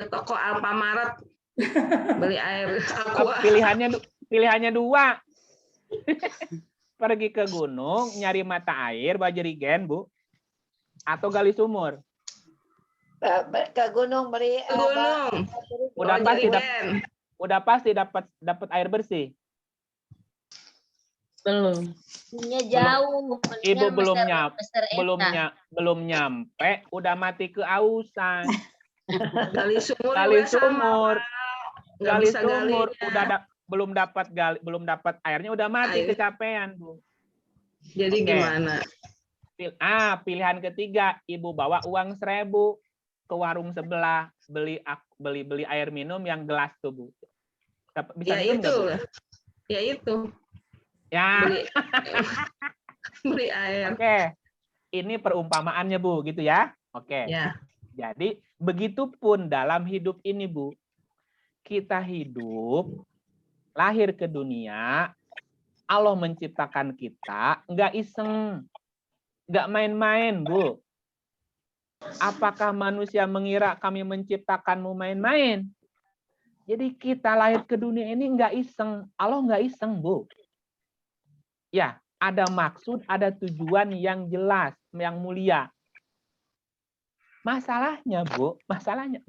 ke toko Alfamaret beli air aqua. Pilihannya dua. Pergi ke gunung, nyari mata air, bawa jerigen, Bu. Atau gali sumur. Ke gunung beli Ke gunung. Udah Oh, pasti jerigen. dapat air bersih. Belum. Jauh. Ibu belum nyampe, udah mati kehausan. Gali sumur Gali juga sama, sumur, Pak. Nggak gali bisa sumur, galinya. belum dapat airnya, udah mati Air. kecapean, Bu. Jadi Oke. gimana? Pilihan ketiga, Ibu bawa uang 1.000 ke warung sebelah, beli air minum yang gelas tuh, Bu. Bisa Ya minum nggak, itu. Bu? Ya itu. Ya. Beli air. Oke. Ini perumpamaannya, Bu, gitu ya. Oke. Ya. Jadi, begitupun dalam hidup ini, Bu. Kita hidup, lahir ke dunia, Allah menciptakan kita, nggak iseng, nggak main-main, Bu. Apakah manusia mengira kami menciptakanmu main-main? Jadi kita lahir ke dunia ini nggak iseng. Allah nggak iseng, Bu. Ya, ada maksud, ada tujuan yang jelas, yang mulia. Masalahnya, Bu,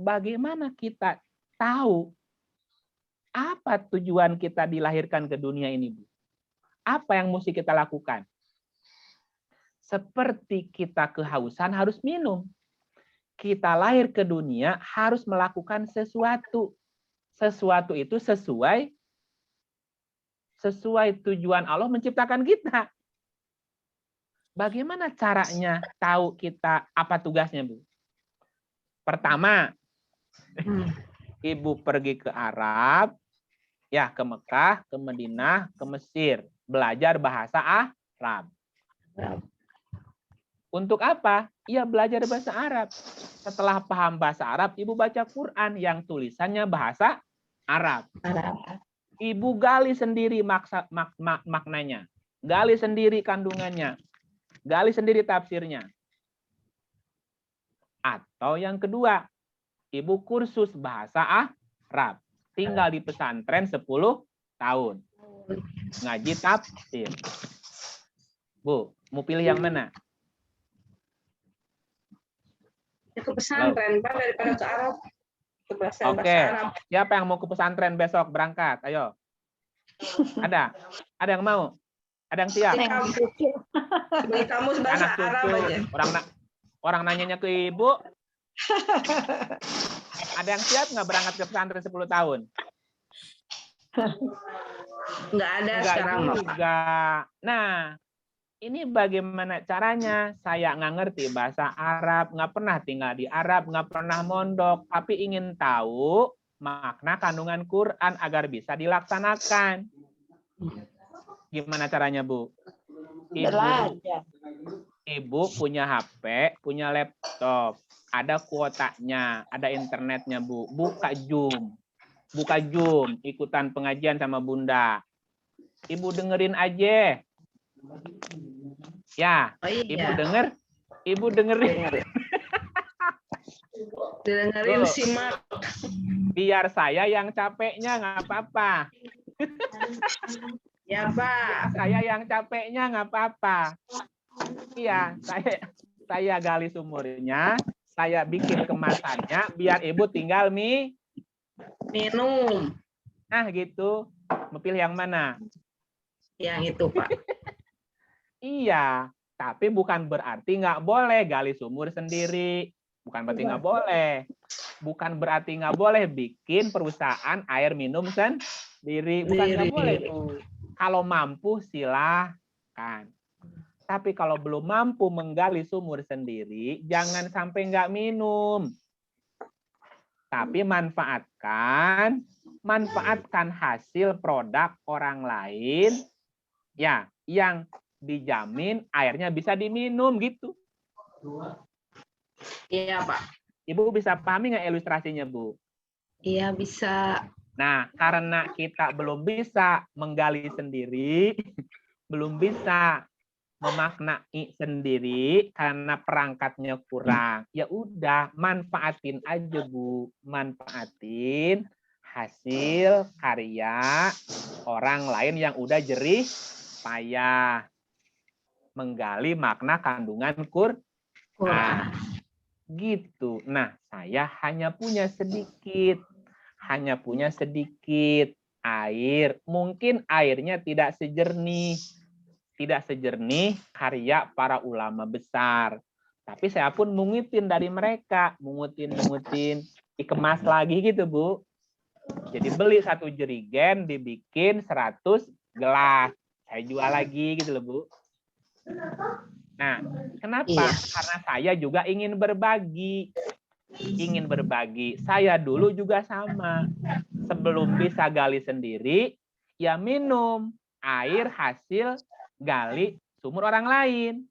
bagaimana kita tahu apa tujuan kita dilahirkan ke dunia ini, Bu? Apa yang mesti kita lakukan? Seperti kita kehausan harus minum. Kita lahir ke dunia harus melakukan sesuatu. Sesuatu itu sesuai tujuan Allah menciptakan kita. Bagaimana caranya tahu kita apa tugasnya, Bu? Pertama, Ibu pergi ke Arab, ya ke Mekah, ke Madinah, ke Mesir, belajar bahasa Arab. Untuk apa? Ya belajar bahasa Arab. Setelah paham bahasa Arab, Ibu baca Quran yang tulisannya bahasa Arab. Ibu gali sendiri maknanya, gali sendiri kandungannya, gali sendiri tafsirnya. Atau yang kedua, Ibu kursus bahasa Arab. Tinggal di pesantren 10 tahun. Ngaji tafsir. Bu, mau pilih yang mana? Ya ke pesantren, Pak, daripada ke Arab. Ke bahasa Arab. Siapa yang mau ke pesantren besok berangkat? Ayo. Ada yang mau? Ada yang siap? Beli kamus bahasa Arab aja. Orang nanyanya ke Ibu. Ada yang siap nggak berangkat ke pesantren 10 tahun? Nggak ada sekarang, juga. Nah, ini bagaimana caranya? Saya nggak ngerti bahasa Arab, nggak pernah tinggal di Arab, nggak pernah mondok, tapi ingin tahu makna kandungan Quran agar bisa dilaksanakan. Gimana caranya, Bu? Ibu punya HP, punya laptop, ada kuotanya, ada internetnya, Bu. Buka Zoom, ikutan pengajian sama Bunda. Ibu dengerin aja. Ya, iya. Ibu dengerin. Dengerin, simak. Biar saya yang capeknya nggak apa-apa. Ya, Pak. Saya yang capeknya nggak apa-apa. Iya, saya gali sumurnya, saya bikin kemasannya, biar Ibu tinggal minum. Nah, gitu. Mau pilih yang mana? Yang itu, Pak. Iya, tapi bukan berarti nggak boleh gali sumur sendiri. Bukan berarti nggak boleh. Bukan berarti nggak boleh bikin perusahaan air minum sendiri. Bukan nggak boleh, Bu. Kalau mampu silahkan. Tapi kalau belum mampu menggali sumur sendiri, jangan sampai nggak minum. Tapi manfaatkan hasil produk orang lain, ya, yang dijamin airnya bisa diminum gitu. Iya, Pak. Ibu bisa pahami nggak ilustrasinya, Bu? Iya, bisa. Nah, karena kita belum bisa menggali sendiri, belum bisa memaknai sendiri karena perangkatnya kurang. Ya udah, manfaatin aja Bu, manfaatin hasil karya orang lain yang udah jerih payah menggali makna kandungan Quran. Gitu. Nah, saya hanya punya sedikit air. Mungkin airnya tidak sejernih karya para ulama besar. Tapi saya pun mungutin dari mereka, mungutin, dikemas lagi gitu, Bu. Jadi beli 1 jerigen, dibikin 100 gelas. Saya jual lagi gitu loh, Bu. Nah, kenapa? Iya. Karena saya juga ingin berbagi. Saya dulu juga sama. Sebelum bisa gali sendiri, ya minum air hasil gali sumur orang lain.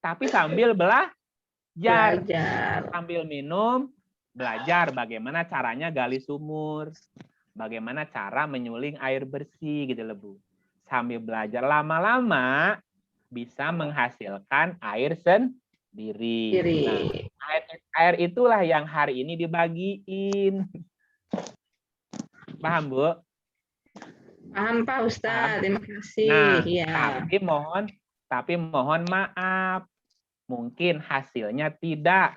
Tapi sambil belajar. Sambil minum, belajar bagaimana caranya gali sumur. Bagaimana cara menyuling air bersih gitu loh, Bu. Sambil belajar lama-lama bisa menghasilkan air sendiri. Nah, air itulah yang hari ini dibagiin. Paham, Bu? Paham Pak Ustadz, terima kasih. Nah, Ya. tapi mohon maaf, mungkin hasilnya tidak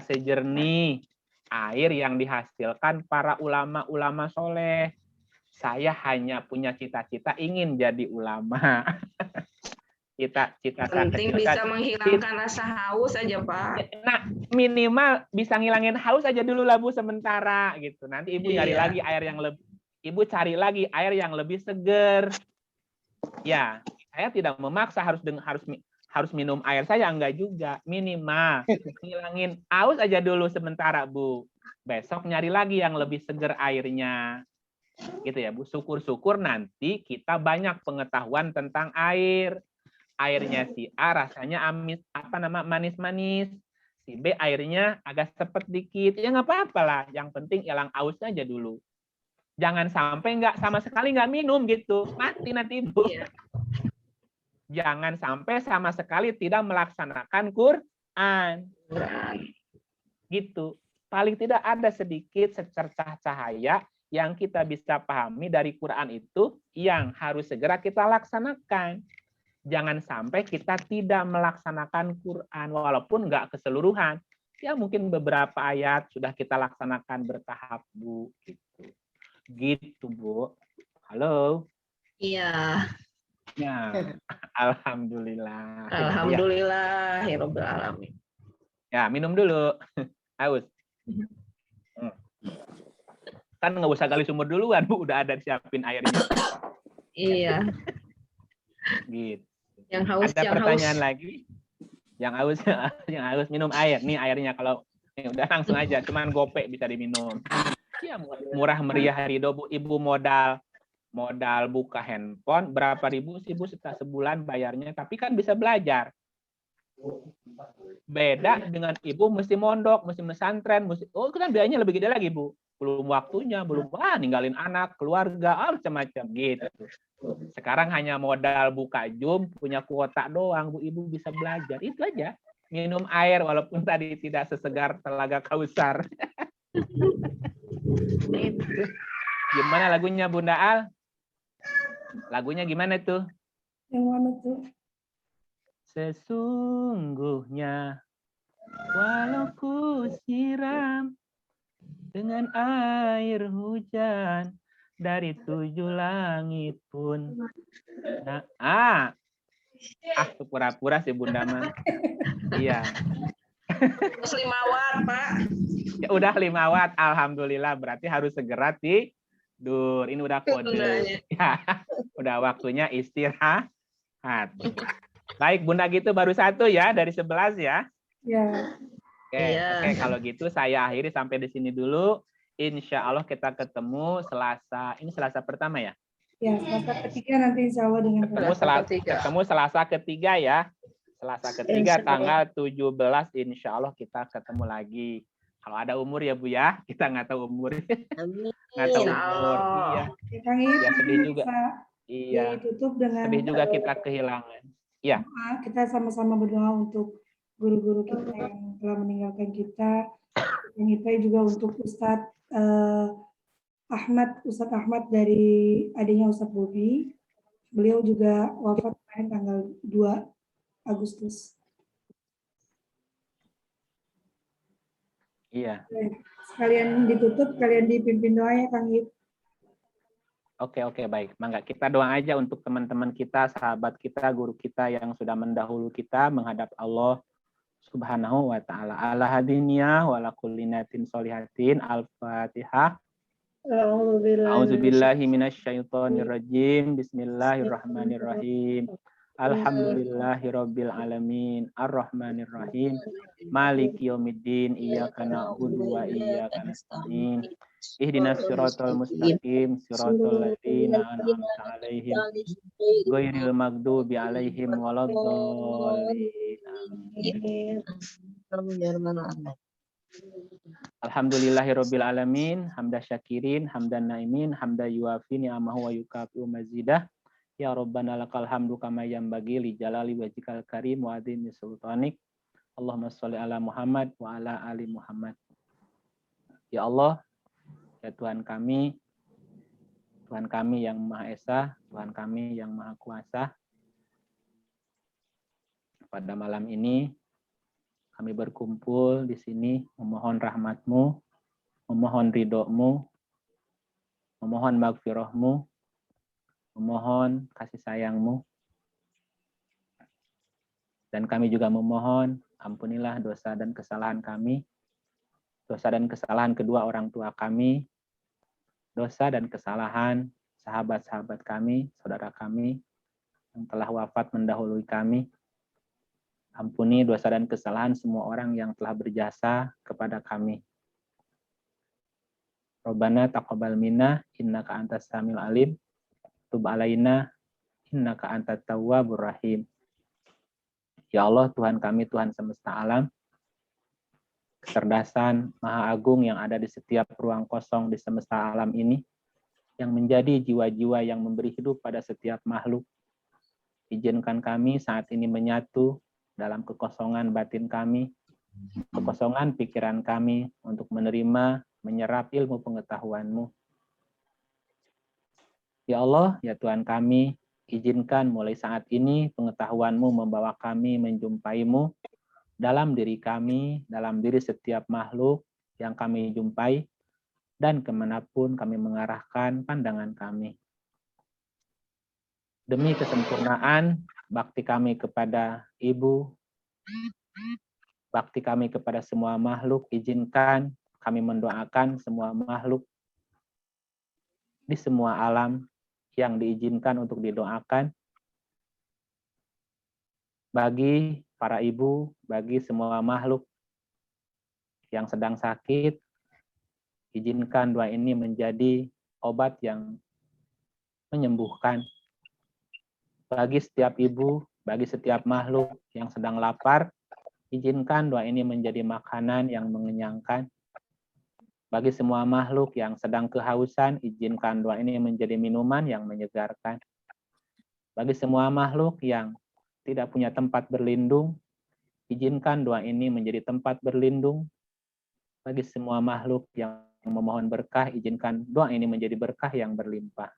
sejernih air yang dihasilkan para ulama-ulama soleh. Saya hanya punya cita-cita ingin jadi ulama. Cita-cita Penting bisa menghilangkan rasa haus aja Pak. Nah, minimal bisa ngilangin haus aja dulu lah Bu sementara gitu. Nanti Ibu cari lagi air yang lebih, Ibu cari lagi air yang lebih seger. Ya, saya tidak memaksa harus minum air saya, enggak juga. Minimal ngilangin haus aja dulu sementara Bu. Besok nyari lagi yang lebih seger airnya. Gitu ya Bu. Syukur-syukur nanti kita banyak pengetahuan tentang air. Airnya si A rasanya manis-manis. Si B airnya agak sepet dikit. Ya nggak apa-apa lah. Yang penting hilang hausnya aja dulu. Jangan sampai sama sekali nggak minum gitu. Mati nanti Bu. Iya. Jangan sampai sama sekali tidak melaksanakan Quran. Gitu. Paling tidak ada sedikit secercah cahaya yang kita bisa pahami dari Quran itu yang harus segera kita laksanakan. Jangan sampai kita tidak melaksanakan Quran, walaupun nggak keseluruhan. Ya mungkin beberapa ayat sudah kita laksanakan bertahap, Bu. Gitu, Bu. Halo? Iya. Ya, alhamdulillah. Alhamdulillahirabbil alamin. Ya, minum dulu. Haus. Kan nggak usah gali sumur duluan, Bu. Udah ada siapin airnya. Iya. Gitu. Yang haus, ada pertanyaan lagi? Yang haus minum air. Nih airnya kalau ini udah langsung aja, cuman gopek bisa diminum. Ya murah meriah ridho Bu. Ibu modal buka handphone berapa ribu sih Bu sebulan bayarnya, tapi kan bisa belajar. Beda dengan Ibu mesti mondok, mesti pesantren, kan biayanya lebih gede lagi Bu. Belum waktunya, ninggalin anak, keluarga, macam-macam gitu. Sekarang hanya modal buka Zoom, punya kuota doang, Bu. Ibu bisa belajar. Itu aja. Minum air walaupun tadi tidak sesegar Telaga Kausar. Itu. Gimana lagunya Bunda Al? Lagunya gimana tuh? Yang mana tuh? Sesungguhnya walau ku siram dengan air hujan dari 7 langit pun. Nah, pura-pura sih Bunda mah. Iya. Terus 5 watt, Pak. Ya udah 5 watt, alhamdulillah. Berarti harus segera tidur. Ini udah kode. Ya, udah waktunya istirahat. Baik, Bunda gitu baru 1 ya dari 11 ya. Ya. Oke, kalau gitu saya akhiri sampai di sini dulu. Insya Allah kita ketemu Selasa. Ini Selasa pertama ya? Ya, Selasa ketiga nanti insya Allah dengan ketemu Selasa ketiga ya. Selasa ketiga tanggal 17 insya Allah kita ketemu lagi. Kalau ada umur ya Bu ya, kita nggak tahu umur. Nggak tahu umur. Iya. Ya sedih juga. Iya. Ditutup dengan Sedih juga kita kehilangan. Iya. doa. Kita sama-sama berdoa untuk guru-guru kita yang telah meninggalkan kita. Yang kita juga untuk Ustadz Ustadz Ahmad dari adanya Ustadz Bobi. Beliau juga wafat kemarin tanggal 2 Agustus. Iya. Sekalian ditutup, kalian dipimpin doa ya Kang Ip. Oke, baik. Mangga kita doa aja untuk teman-teman kita, sahabat kita, guru kita yang sudah mendahulu kita menghadap Allah Subhanahu wa taala. Ala hadiniya wa ala kulli natin solihatin. Al-Fatihah. A'udzubillahi minasyaitonir rajim. Bismillahirrahmanirrahim. Alhamdulillahirabbil alamin. Arrahmanirrahim. Maliki yaumiddin. Iyyaka na'budu wa iyyaka nasta'in. Ihdinas siratal mustaqim, siratal ladzina an'amta 'alaihim ghairil maghdubi 'alaihim waladdallin. Alhamdulillahirabbil alamin, hamda syakirin, hamdan naimin, hamda yuafi ni'amahu wa yukafi'u mazidah. Ya Rabbana lakal hamdu kama yanbaghi li jalali wajhikal karim wa adhimi sultanik. Allahumma sholli ala Muhammad wa ala ali Muhammad. Ya Allah, ya Tuhan kami yang Maha Esa, Tuhan kami yang Maha Kuasa. Pada malam ini kami berkumpul di sini memohon rahmat-Mu, memohon ridho-Mu, memohon maghfirah-Mu, memohon kasih sayang-Mu. Dan kami juga memohon ampunilah dosa dan kesalahan kami, dosa dan kesalahan kedua orang tua kami, dosa dan kesalahan sahabat-sahabat kami, saudara kami yang telah wafat mendahului kami. Ampuni dosa dan kesalahan semua orang yang telah berjasa kepada kami. Rabbana taqabbal minna innaka antas samiul alim. Tub alaina innaka antat tawwabur rahim. Ya Allah, Tuhan kami, Tuhan semesta alam, kecerdasan Maha Agung yang ada di setiap ruang kosong di semesta alam ini, yang menjadi jiwa-jiwa yang memberi hidup pada setiap makhluk. Izinkan kami saat ini menyatu dalam kekosongan batin kami, kekosongan pikiran kami untuk menerima, menyerap ilmu pengetahuan-Mu. Ya Allah, ya Tuhan kami, izinkan mulai saat ini pengetahuan-Mu membawa kami menjumpai-Mu dalam diri kami, dalam diri setiap makhluk yang kami jumpai, dan kemanapun kami mengarahkan pandangan kami. Demi kesempurnaan bakti kami kepada Ibu, bakti kami kepada semua makhluk, izinkan kami mendoakan semua makhluk di semua alam yang diizinkan untuk didoakan. Bagi para ibu, bagi semua makhluk yang sedang sakit, izinkan doa ini menjadi obat yang menyembuhkan. Bagi setiap ibu, bagi setiap makhluk yang sedang lapar, izinkan doa ini menjadi makanan yang mengenyangkan. Bagi semua makhluk yang sedang kehausan, izinkan doa ini menjadi minuman yang menyegarkan. Bagi semua makhluk yang tidak punya tempat berlindung, izinkan doa ini menjadi tempat berlindung. Bagi semua makhluk yang memohon berkah, izinkan doa ini menjadi berkah yang berlimpah.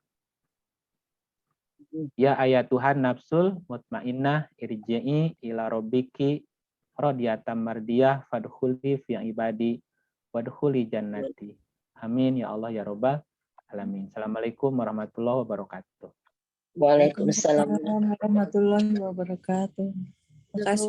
Ya ayat Tuhan nafsul mutmainnah irji'i ila rabbiki radiyatan mardiyah fadkhuli fi ibadi wadkhuli jannati. Amin ya Allah ya Rabbal alamin. Assalamualaikum warahmatullahi wabarakatuh. Waalaikumsalam warahmatullahi wabarakatuh. Terima kasih.